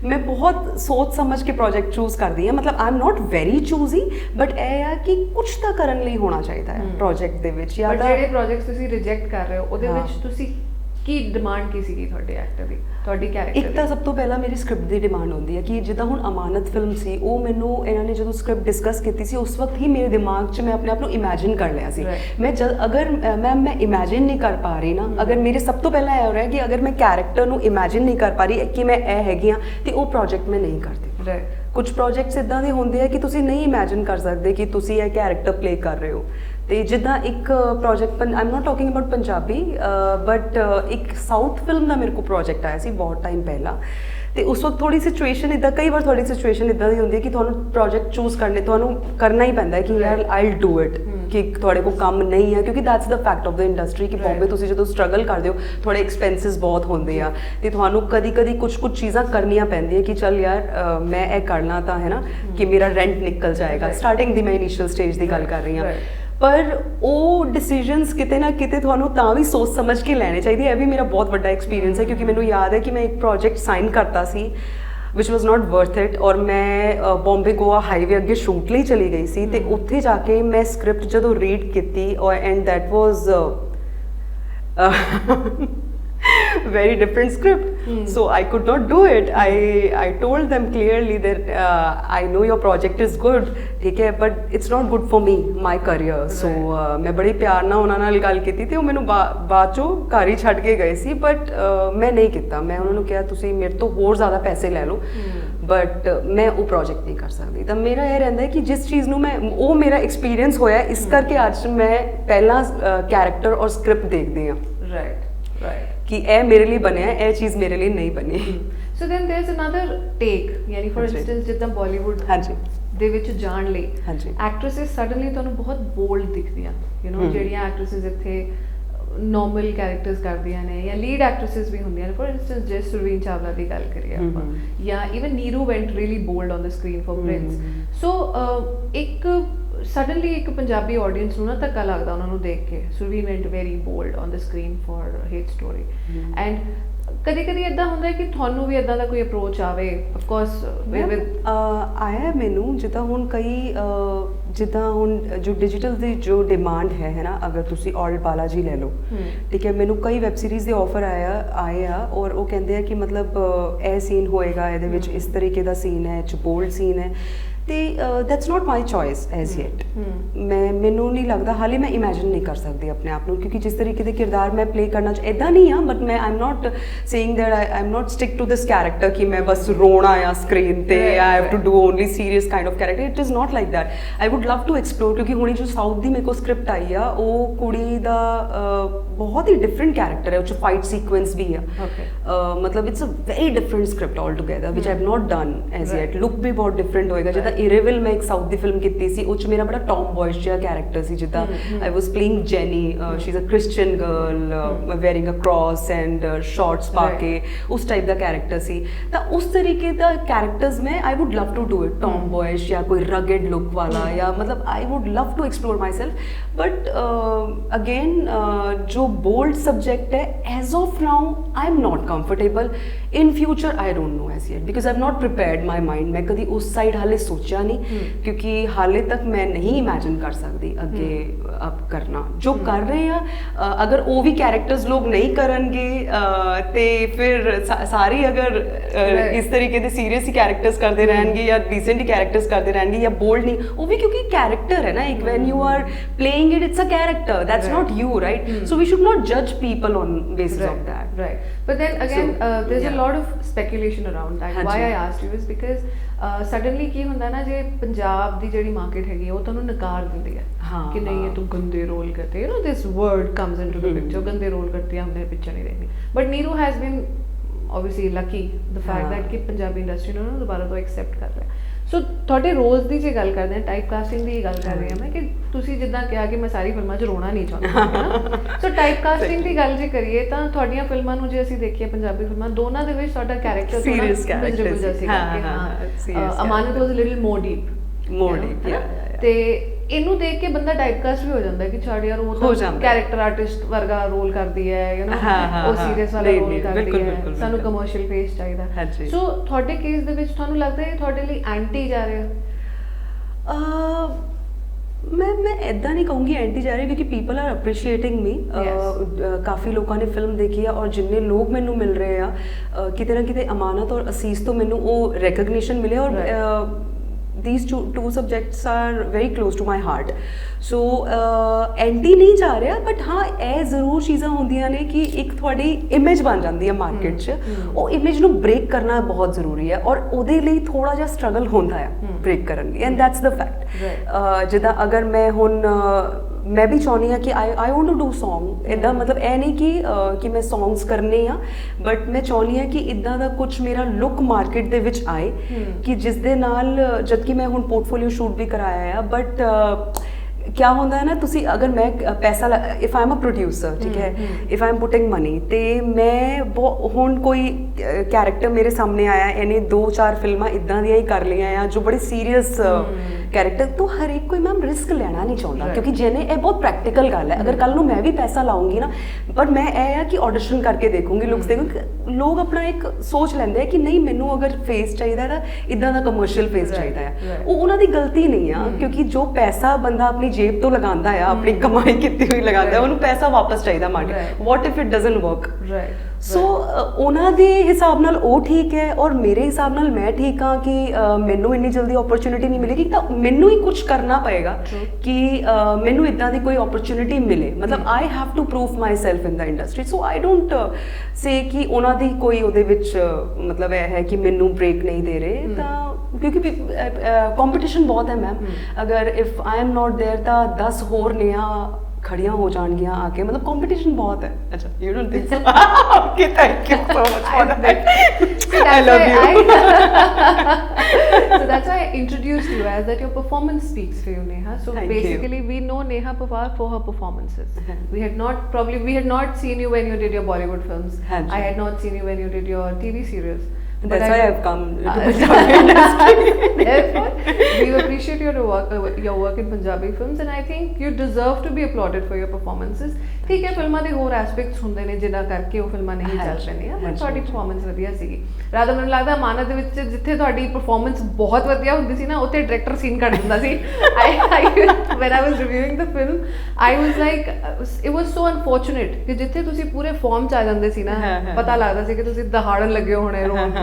ਮੈਂ ਬਹੁਤ ਸੋਚ ਸਮਝ ਕੇ ਪ੍ਰੋਜੈਕਟ ਚੂਜ਼ ਕਰਦੀ ਹਾਂ। ਮਤਲਬ I am not very choosy, but ਇਹ ਆ ਕਿ ਕੁਝ ਤਾਂ ਕਰਨ ਲਈ ਹੋਣਾ ਚਾਹੀਦਾ ਹੈ ਪ੍ਰੋਜੈਕਟ ਦੇ ਵਿੱਚ। ਜਾਂ ਜਿਹੜੇ ਪ੍ਰੋਜੈਕਟਸ ਤੁਸੀਂ ਰਿਜੈਕਟ ਕਰ ਰਹੇ ਹੋ ਉਹਦੇ ਵਿੱਚ ਤੁਸੀਂ ਕੀ ਡਿਮਾਂਡ ਕੀ ਸੀਗੀ ਤੁਹਾਡੇ ਐਕਟਰ ਦੀ, ਤੁਹਾਡੀ ਕੈਰੈਕਟਰ ਦੀ? ਇੱਕ ਤਾਂ ਸਭ ਤੋਂ ਪਹਿਲਾਂ ਮੇਰੀ ਸਕ੍ਰਿਪਟ ਦੀ ਡਿਮਾਂਡ ਹੁੰਦੀ ਹੈ ਕਿ ਜਿੱਦਾਂ ਹੁਣ ਅਮਾਨਤ ਫਿਲਮ ਸੀ, ਉਹ ਮੈਨੂੰ ਇਹਨਾਂ ਨੇ ਜਦੋਂ ਸਕ੍ਰਿਪਟ ਡਿਸਕਸ ਕੀਤੀ ਸੀ ਉਸ ਵਕਤ ਹੀ ਮੇਰੇ ਦਿਮਾਗ 'ਚ ਮੈਂ ਆਪਣੇ ਆਪ ਨੂੰ ਇਮੈਜਿਨ ਕਰ ਲਿਆ ਸੀ। ਮੈਂ ਅਗਰ ਮੈਂ ਇਮੈਜਿਨ ਨਹੀਂ ਕਰ ਪਾ ਰਹੀ ਨਾ, ਅਗਰ ਮੇਰੇ ਸਭ ਤੋਂ ਪਹਿਲਾਂ ਇਹ ਹੋ ਰਿਹਾ ਕਿ ਅਗਰ ਮੈਂ ਕੈਰੈਕਟਰ ਨੂੰ ਇਮੈਜਿਨ ਨਹੀਂ ਕਰ ਪਾ ਰਹੀ ਕਿ ਮੈਂ ਇਹ ਹੈਗੀ ਹਾਂ, ਤੇ ਉਹ ਪ੍ਰੋਜੈਕਟ ਮੈਂ ਨਹੀਂ ਕਰਦੀ। ਕੁਝ ਪ੍ਰੋਜੈਕਟਸ ਇੱਦਾਂ ਦੇ ਹੁੰਦੇ ਆ ਕਿ ਤੁਸੀਂ ਨਹੀਂ ਇਮੈਜਿਨ ਕਰ ਸਕਦੇ ਕਿ ਤੁਸੀਂ ਇਹ ਕੈਰੈਕਟਰ ਪਲੇ ਕਰ ਰਹੇ ਹੋ। ਤੇ ਜਿੱਦਾਂ ਇੱਕ project, I am note talking about Punjabi, but ਇੱਕ ਸਾਊਥ ਫਿਲਮ ਦਾ ਮੇਰੇ ਕੋਲ ਪ੍ਰੋਜੈਕਟ ਆਇਆ ਸੀ ਬਹੁਤ ਟਾਈਮ ਪਹਿਲਾਂ, ਤੇ ਉਸ ਵਕਤ ਥੋੜੀ ਸਿਚੁਏਸ਼ਨ ਇੱਦਾਂ, ਕਈ ਵਾਰ ਤੁਹਾਡੀ ਸਿਚੁਏਸ਼ਨ ਇੱਦਾਂ ਦੀ ਹੁੰਦੀ ਹੈ ਕਿ ਤੁਹਾਨੂੰ ਪ੍ਰੋਜੈਕਟ ਚੂਜ਼ ਤੁਹਾਨੂੰ ਕਰਨਾ ਹੀ ਪੈਂਦਾ ਹੈ ਕਿ ਯਾਰ ਆਈ ਡੂ ਇਟ, ਕਿ ਤੁਹਾਡੇ ਕੋਲ ਕੰਮ ਨਹੀਂ ਹੈ, ਕਿਉਂਕਿ that's the fact of the industry ਕਿ ਬੰਬੇ ਤੁਸੀਂ ਜਦੋਂ ਸਟਰਗਲ ਕਰਦੇ ਹੋ ਤੁਹਾਡੇ ਐਕਸਪੈਂਸਿਸ ਬਹੁਤ ਹੁੰਦੇ ਆ, ਤੇ ਤੁਹਾਨੂੰ ਕਦੀ ਕੁਝ ਚੀਜ਼ਾਂ ਕਰਨੀਆਂ ਪੈਂਦੀਆਂ ਕਿ ਚੱਲ ਯਾਰ ਮੈਂ ਇਹ ਕਰਨਾ ਤਾਂ ਹੈ ਨਾ ਕਿ ਮੇਰਾ ਰੈਂਟ ਨਿਕਲ ਜਾਏਗਾ। ਸਟਾਰਟਿੰਗ ਦੀ ਮੈਂ ਇਨੀਸ਼ੀਅਲ ਸਟੇਜ ਦੀ ਗੱਲ ਕਰ ਰਹੀ ਹਾਂ, ਪਰ ਉਹ ਡਿਸੀਜਨਸ ਕਿਤੇ ਨਾ ਕਿਤੇ ਤੁਹਾਨੂੰ ਤਾਂ ਵੀ ਸੋਚ ਸਮਝ ਕੇ ਲੈਣੇ ਚਾਹੀਦੇ। ਇਹ ਵੀ ਮੇਰਾ ਬਹੁਤ ਵੱਡਾ ਐਕਸਪੀਰੀਅੰਸ ਹੈ, ਕਿਉਂਕਿ ਮੈਨੂੰ ਯਾਦ ਹੈ ਕਿ ਮੈਂ ਇੱਕ ਪ੍ਰੋਜੈਕਟ ਸਾਈਨ ਕਰਤਾ ਸੀ ਵਿਚ ਵਾਸ ਨਾਟ ਵਰਥ ਇਟ, ਔਰ ਮੈਂ ਬੰਬੇ ਗੋਆ ਹਾਈਵੇ ਅੱਗੇ ਸ਼ੂਟ ਲਈ ਚਲੀ ਗਈ ਸੀ, ਤੇ ਉੱਥੇ ਜਾ ਕੇ ਮੈਂ ਸਕ੍ਰਿਪਟ ਜਦੋਂ ਰੀਡ ਕੀਤੀ and that was very different script, so I could not do it. I told them clearly that I know your project is good, ठीक है, but it's not good for me, my career. So मैं बड़ी प्यार ਨਾਲ ਉਹਨਾਂ ਨਾਲ ਗੱਲ ਕੀਤੀ ਤੇ ਉਹ ਮੈਨੂੰ ਬਾਅਦ ਚੋਂ ਘਰ ਹੀ ਛੱਡ ਕੇ ਗਏ ਸੀ, ਬਟ ਮੈਂ ਨਹੀਂ ਕੀਤਾ। ਮੈਂ ਉਹਨਾਂ ਨੂੰ ਕਿਹਾ ਤੁਸੀਂ ਮੇਰੇ ਤੋਂ ਹੋਰ ਜ਼ਿਆਦਾ ਪੈਸੇ ਲੈ ਲਓ, ਬਟ ਮੈਂ ਉਹ ਪ੍ਰੋਜੈਕਟ ਨਹੀਂ ਕਰ ਸਕਦੀ। ਤਾਂ ਮੇਰਾ ਇਹ ਰਹਿੰਦਾ ਹੈ ਕਿ ਜਿਸ ਚੀਜ਼ ਨੂੰ ਉਹ ਮੇਰਾ ਐਕਸਪੀਰੀਅੰਸ ਹੋਇਆ, ਇਸ ਕਰਕੇ ਅੱਜ ਮੈਂ ਪਹਿਲਾਂ ਕੈਰੈਕਟਰ ਔਰ ਸਕ੍ਰਿਪਟ ਦੇਖਦੀ ਹਾਂ। ਰਾਈਟ ਕਿ ਇਹ ਮੇਰੇ ਲਈ ਬਣਿਆ, ਇਹ ਚੀਜ਼ ਮੇਰੇ ਲਈ ਨਹੀਂ ਬਣੀ। ਸੋ ਦੈਨ ਦੇयर ਇਜ਼ ਅਨਦਰ ਟੇਕ, ਯਾਨੀ ਫॉर ਇੰਸਟੈਂਸ ਜਿੱਦਾਂ ਬਾਲੀਵੁੱਡ ਦੇ ਵਿੱਚ ਜਾਣ ਲਈ ਐਕਟ੍ਰੈਸਸ ਸਡਨਲੀ ਤੁਹਾਨੂੰ ਬਹੁਤ ਬੋਲਡ ਦਿਖਦੀਆਂ, ਯੂ نو ਜਿਹੜੀਆਂ ਐਕਟ੍ਰੈਸਸ ਇੱਥੇ ਨੋਰਮਲ ਕੈਰੈਕਟਰਸ ਕਰਦੀਆਂ ਨੇ ਜਾਂ ਲੀਡ ਐਕਟ੍ਰੈਸਸ ਵੀ ਹੁੰਦੀਆਂ ਨੇ, ਫॉर ਇੰਸਟੈਂਸ ਜੇ ਸੁਰਵੀਨ ਚਾਵਲਾ ਦੀ ਗੱਲ ਕਰੀਏ ਆਪਾਂ, ਜਾਂ even Neeru went really bold on the screen for Prince. So ਇੱਕ ਸਡਨਲੀ ਇੱਕ ਪੰਜਾਬੀ ਆਡੀਅנס ਨੂੰ ਨਾ ਧੱਕਾ ਲੱਗਦਾ ਉਹਨਾਂ ਨੂੰ ਦੇਖ ਕੇ, Surveen went very bold on the screen for Hate Story, and ਕਦੀ ਇਦਾਂ ਹੁੰਦਾ ਕਿ ਤੁਹਾਨੂੰ ਵੀ ਇਦਾਂ ਦਾ ਕੋਈ ਅਪਰੋਚ ਆਵੇ? ਆਫ ਕੋਰਸ ਆਇਆ ਮੈਨੂੰ, ਜਿੱਦਾਂ ਹੁਣ ਜਿੱਦਾਂ ਹੁਣ ਜੋ ਡਿਜੀਟਲ ਦੀ ਜੋ ਡਿਮਾਂਡ ਹੈ ਨਾ, ਅਗਰ ਤੁਸੀਂ ਔਲਡ ਬਾਲਾਜੀ ਲੈ ਲਓ, ਠੀਕ ਹੈ, ਮੈਨੂੰ ਕਈ ਵੈਬ ਸੀਰੀਜ਼ ਦੇ ਆਫਰ ਆਏ ਆ ਔਰ ਉਹ ਕਹਿੰਦੇ ਆ ਕਿ ਮਤਲਬ ਇਹ ਸੀਨ ਹੋਏਗਾ, ਇਹਦੇ ਵਿੱਚ ਇਸ ਤਰੀਕੇ ਦਾ ਸੀਨ ਹੈ, ਚ ਬੋਲਡ ਸੀਨ ਹੈ, ਤੇ that's not my choice as yet. ਮੈਨੂੰ ਨਹੀਂ ਲੱਗਦਾ, ਹਾਲੇ ਮੈਂ ਇਮੈਜਿਨ ਨਹੀਂ ਕਰ ਸਕਦੀ ਆਪਣੇ ਆਪ ਨੂੰ, ਕਿਉਂਕਿ ਜਿਸ ਤਰੀਕੇ ਦੇ ਕਿਰਦਾਰ ਮੈਂ ਪਲੇ ਕਰਨਾ ਇੱਦਾਂ ਨਹੀਂ ਆ, ਬਟ ਮੈਂ I am not saying that I am not stick to this character ਕਿ ਮੈਂ ਬਸ ਰੋਣਾ ਆ ਸਕਰੀਨ ਤੇ, I have to do only serious kind of character. It is not like that. I would love to explore, ਕਿਉਂਕਿ ਹੁਣੀ ਜੋ ਸਾਊਥ ਦੀ ਮੇਰੇ ਕੋਲ ਸਕ੍ਰਿਪਟ ਆਈ ਆ, ਉਹ ਕੁੜੀ ਦਾ ਬਹੁਤ ਹੀ ਡਿਫਰੈਂਟ ਕੈਰੈਕਟਰ ਹੈ, ਉਹ 'ਚ ਫਾਈਟ ਸੀਕੁਐਂਸ ਵੀ ਆ, ਮਤਲਬ it's a very different script all together which I have not done as yet. Look ਵੀ ਬਹੁਤ ਡਿਫਰੈਂਟ ਹੋਏਗਾ। ਜਿੱਦਾਂ ਇਰੇਵਿਲ ਮੈਂ ਇੱਕ ਸਾਊਥ ਦੀ ਫਿਲਮ ਕੀਤੀ ਸੀ, ਉਹ 'ਚ ਮੇਰਾ ਬੜਾ ਟੌਮ ਬॉयਜ਼ ਜਿਹਾ ਕੈਰੈਕਟਰ ਸੀ, ਜਿੱਦਾਂ I was playing Jenny, she is a Christian girl wearing a cross and shorts ਪਾ ਕੇ, ਉਸ ਟਾਈਪ ਦਾ ਕੈਰੈਕਟਰ ਸੀ। ਤਾਂ ਉਸ ਤਰੀਕੇ ਦਾ ਕੈਰੈਕਟਰਸ ਮੈਂ I would love to do it, tomboys ਜਾਂ ਕੋਈ ਰਗਡ ਲੁੱਕ ਵਾਲਾ, ਜਾਂ ਮਤਲਬ I would love to explore myself. But again ਜੋ बोल्ड सब्जेक्ट है, as of now I am not comfortable. In future I don't know as yet, because I have not prepared my mind. मैं कभी उस साइड हाले सोची ਸੋਚਿਆ ਨਹੀਂ, ਕਿਉਂਕਿ ਹਾਲੇ ਤੱਕ ਮੈਂ ਨਹੀਂ ਇਮੇਜਿਨ ਕਰ ਸਕਦੀ ਅੱਗੇ ਅਬ ਕਰਨਾ ਜੋ ਕਰ ਰਹੇ ਆ। ਅਗਰ ਉਹ ਵੀ ਕੈਰੈਕਟਰਸ ਲੋਕ ਨਹੀਂ ਕਰਨਗੇ ਤੇ ਫਿਰ ਸਾਰੇ ਅਗਰ ਇਸ ਤਰੀਕੇ ਦੇ ਸੀਰੀਅਸ ਹੀ ਕੈਰੈਕਟਰਸ ਕਰਦੇ ਰਹਿਣਗੇ ਜਾਂ ਡੀਸੈਂਟ ਹੀ ਕੈਰੈਕਟਰਸ ਕਰਦੇ ਰਹਿਣਗੇ ਜਾਂ ਬੋਲਡ ਨਹੀਂ, ਉਹ ਵੀ ਕਿਉਂਕਿ ਕੈਰੈਕਟਰ ਹੈ ਨਾ ਇੱਕ, when you are playing it, it's a character, that's not you, right? So we should not judge people on basis of that, right? But then again, there's a lot of speculation around that. Why I asked you is because suddenly ਕੀ ਹੁੰਦਾ ਨਾ, ਜੇ ਪੰਜਾਬ ਦੀ ਜਿਹੜੀ ਮਾਰਕੀਟ ਹੈਗੀ ਉਹ ਤੁਹਾਨੂੰ ਨਕਾਰ ਦਿੰਦੀ ਹੈ कि नहीं ये तुम गंदे रोल करते, you know this word comes into the picture, गंदे रोल करती है, हमने पिक्चर नहीं देखनी। But Neeru has been obviously lucky the fact that कि पंजाबी इंडस्ट्री ने ਉਹਨੂੰ ਦੁਬਾਰਾ ਤੋਂ ਐਕਸੈਪਟ ਕਰ ਲਿਆ। ਸੋ ਤੁਹਾਡੇ ਰੋਲਸ ਦੀ ਜੇ ਗੱਲ ਕਰਦੇ ਹਾਂ, ਟਾਈਪ ਕਾਸਟਿੰਗ ਦੀ ਗੱਲ ਕਰ ਰਹੀ ਹਾਂ ਮੈਂ, ਕਿ ਤੁਸੀਂ ਜਿੱਦਾਂ ਕਿਹਾ ਕਿ ਮੈਂ ਸਾਰੀ ਫਿਲਮਾਂ 'ਚ ਰੋਣਾ ਨਹੀਂ ਚਾਹੁੰਦੀ ਹੈ ਨਾ, ਸੋ ਟਾਈਪ ਕਾਸਟਿੰਗ ਦੀ ਗੱਲ ਜੇ ਕਰੀਏ ਤਾਂ ਤੁਹਾਡੀਆਂ ਫਿਲਮਾਂ ਨੂੰ ਜੇ ਅਸੀਂ ਦੇਖੀਏ, ਪੰਜਾਬੀ ਫਿਲਮਾਂ ਦੋਨਾਂ ਦੇ ਵਿੱਚ ਤੁਹਾਡਾ ਕੈਰੈਕਟਰ ਸੀਰੀਅਸ ਕੈਰੈਕਟਰ ਜਿਹਾ ਸੀਗਾ ਕਿ ਹਾਂ ਅਮਾਨਤ ਵਾਸ ਅ ਲਿਟਲ ਮੋਰ ਡੀਪ ਤੇ ਇਹਨੂੰ ਦੇਖ ਕੇ ਬੰਦਾ ਟਾਈਪਕਾਸਟ ਵੀ ਹੋ ਜਾਂਦਾ ਕਿ ਛੱਡ ਯਾਰ ਉਹ ਤਾਂ ਕੈਰੈਕਟਰ ਆਰਟਿਸਟ ਵਰਗਾ ਰੋਲ ਕਰਦੀ ਹੈ, ਯੂ نو ਉਹ ਸੀਰੀਅਸ ਵਾਲਾ ਰੋਲ ਕਰਦੀ ਹੈ, ਸਾਨੂੰ ਕਮਰਸ਼ੀਅਲ ਫੇਸ ਚਾਹੀਦਾ। ਸੋ ਤੁਹਾਡੇ ਕੇਸ ਦੇ ਵਿੱਚ ਤੁਹਾਨੂੰ ਲੱਗਦਾ ਹੈ ਤੁਹਾਡੇ ਲਈ ਐਂਟੀ ਜਾ ਰਿਹਾ? ਮੈਂ ਇੱਦਾਂ ਨਹੀਂ ਕਹੂੰਗੀ ਐਂਟੀ ਜਾ ਰਹੀ, ਕਿਉਂਕਿ ਪੀਪਲ ਆਰ ਅਪਰੀਸ਼ੀਏਟਿੰਗ ਮੀ। ਕਾਫੀ ਲੋਕਾਂ ਨੇ ਫਿਲਮ ਦੇਖੀ ਆ, ਔਰ ਜਿੰਨੇ ਲੋਕ ਮੈਨੂੰ ਮਿਲ ਰਹੇ ਆ ਕਿਤੇ ਨਾ ਕਿਤੇ ਅਮਾਨਤ ਔਰ ਅਸੀਸ ਤੋਂ ਮੈਨੂੰ ਉਹ ਰੈਕਗਨੀਸ਼ਨ ਮਿਲਿਆ, ਔਰ these two subjects are very close to my heart, so anti ਨਹੀਂ ਜਾ ਰਿਹਾ, ਬਟ ਹਾਂ ਇਹ ਜ਼ਰੂਰ ਚੀਜ਼ਾਂ ਹੁੰਦੀਆਂ ਨੇ ਕਿ ਇੱਕ ਤੁਹਾਡੀ ਇਮੇਜ ਬਣ ਜਾਂਦੀ ਹੈ ਮਾਰਕੀਟ 'ਚ, ਉਹ ਇਮੇਜ ਨੂੰ ਬ੍ਰੇਕ ਕਰਨਾ ਬਹੁਤ ਜ਼ਰੂਰੀ ਹੈ, ਔਰ ਉਹਦੇ ਲਈ ਥੋੜਾ ਜਿਹਾ ਸਟਰਗਲ ਹੁੰਦਾ ਆ ਬ੍ਰੇਕ ਕਰਨ ਲਈ, ਐਂਡ ਦੈਟਸ ਦ ਫੈਕਟ। ਜਿੱਦਾਂ ਅਗਰ ਮੈਂ ਹੁਣ ਮੈਂ ਵੀ ਚਾਹੁੰਦੀ ਹਾਂ ਕਿ I want to do song, ਇੱਦਾਂ ਮਤਲਬ ਇਹ ਨਹੀਂ ਕਿ ਮੈਂ ਸੌਂਗਸ ਕਰਨੇ ਆ, ਬਟ ਮੈਂ ਚਾਹੁੰਦੀ ਹਾਂ ਕਿ ਇੱਦਾਂ ਦਾ ਕੁਝ ਮੇਰਾ ਲੁੱਕ ਮਾਰਕੀਟ ਦੇ ਵਿੱਚ ਆਏ ਕਿ ਜਿਸ ਦੇ ਨਾਲ, ਜਦ ਕਿ ਮੈਂ ਹੁਣ ਪੋਰਟਫੋਲੀਓ ਸ਼ੂਟ ਵੀ ਕਰਾਇਆ ਆ, ਬਟ क्या होता है ना, तुसी अगर मैं पैसा if I am a producer, ठीक है, if I am putting money, तो मैं हुण कोई कैरेक्टर मेरे सामने आया, इन्हें 2-4 फिल्मां इदां दियां ही कर लियां आ जो बड़े सीरीयस कैरेक्टर, तो हर एक कोई मैम रिस्क लेना नहीं चाहता, क्योंकि जिन्हें ये बहुत प्रैक्टिकल गल है, अगर कल नूं मैं भी पैसा लाऊंगी ना, पर मैं यह कि ऑडिशन करके देखूंगी, लुक्स देखूंगी, लोग अपना एक सोच लेंदे कि नहीं मैनू अगर फेस चाहिए तो इदां दा कमर्शियल फेस चाहिए है, वो उन्हां दी गलती नहीं है, क्योंकि जो पैसा बंदा अपनी जेब तो लगांदा है, अपनी कमाई कीती हुई लगांदा है, उन्हें पैसा वापस चाहिए market, what if it doesn't work, so उन्हां दे हिसाब नाल वो ठीक है, और मेरे हिसाब नाल मैं ठीक हाँ कि मैनू इन्नी जल्दी अपॉर्चुनिटी नहीं मिलेगी, तो मैनू ही कुछ करना पएगा कि मैनू इदां दी कोई अपॉर्चुनिटी मिले, मतलब I have to prove myself in the industry, so I don't say कि उन्हां दी कोई उहदे विच मतलब यह है कि मैनू ब्रेक नहीं दे रहे, क्योंकि कंपटीशन बहुत है मैम, अगर if I am not there तो 10 होर नेहा खड़ियां हो जाएंगियां आके, मतलब कंपटीशन बहुत है। अच्छा, you don't think so? Okay, thank you so much for that, I love you. So that's why I introduced you as that your performance speaks for you, Neha. So Thank basically we know Neha Pawar for her performances. We had not seen you when you did your Bollywood films. I had not seen you when you did your TV serials. That's why I've come to Punjabi industry. Therefore, we appreciate your work in Punjabi films, and I think you deserve to be applauded for your performances. ठीक है, फिल्मां ਦੇ ਹੋਰ ਐਸਪੈਕਟਸ ਹੁੰਦੇ ਨੇ ਜਿਨ੍ਹਾਂ ਕਰਕੇ ਉਹ ਫਿਲਮਾਂ ਨਹੀਂ ਚੱਲ ਪੈਂਦੀਆਂ, ਪਰ ਤੁਹਾਡੀ ਪਰਫਾਰਮੈਂਸ ਵਧੀਆ ਸੀਗੀ। ਰਾਧਾ, ਮੈਨੂੰ ਲੱਗਦਾ ਅਮਾਨਤ ਦੇ ਵਿੱਚ ਜਿੱਥੇ ਤੁਹਾਡੀ ਪਰਫਾਰਮੈਂਸ ਬਹੁਤ ਵਧੀਆ ਹੁੰਦੀ ਸੀ ਨਾ, ਉੱਥੇ ਡਾਇਰੈਕਟਰ ਸੀਨ ਕੱਢ ਦਿੰਦਾ ਸੀ। when I was reviewing the film, I was like, it was so unfortunate ਕਿ ਜਿੱਥੇ ਤੁਸੀਂ ਪੂਰੇ ਫਾਰਮ 'ਚ ਆ ਜਾਂਦੇ ਸੀ ਨਾ, ਪਤਾ ਲੱਗਦਾ ਸੀ ਕਿ ਤੁਸੀਂ ਦਹਾੜਨ ਲੱਗੇ ਹੋਣੇ ਰੋਣ,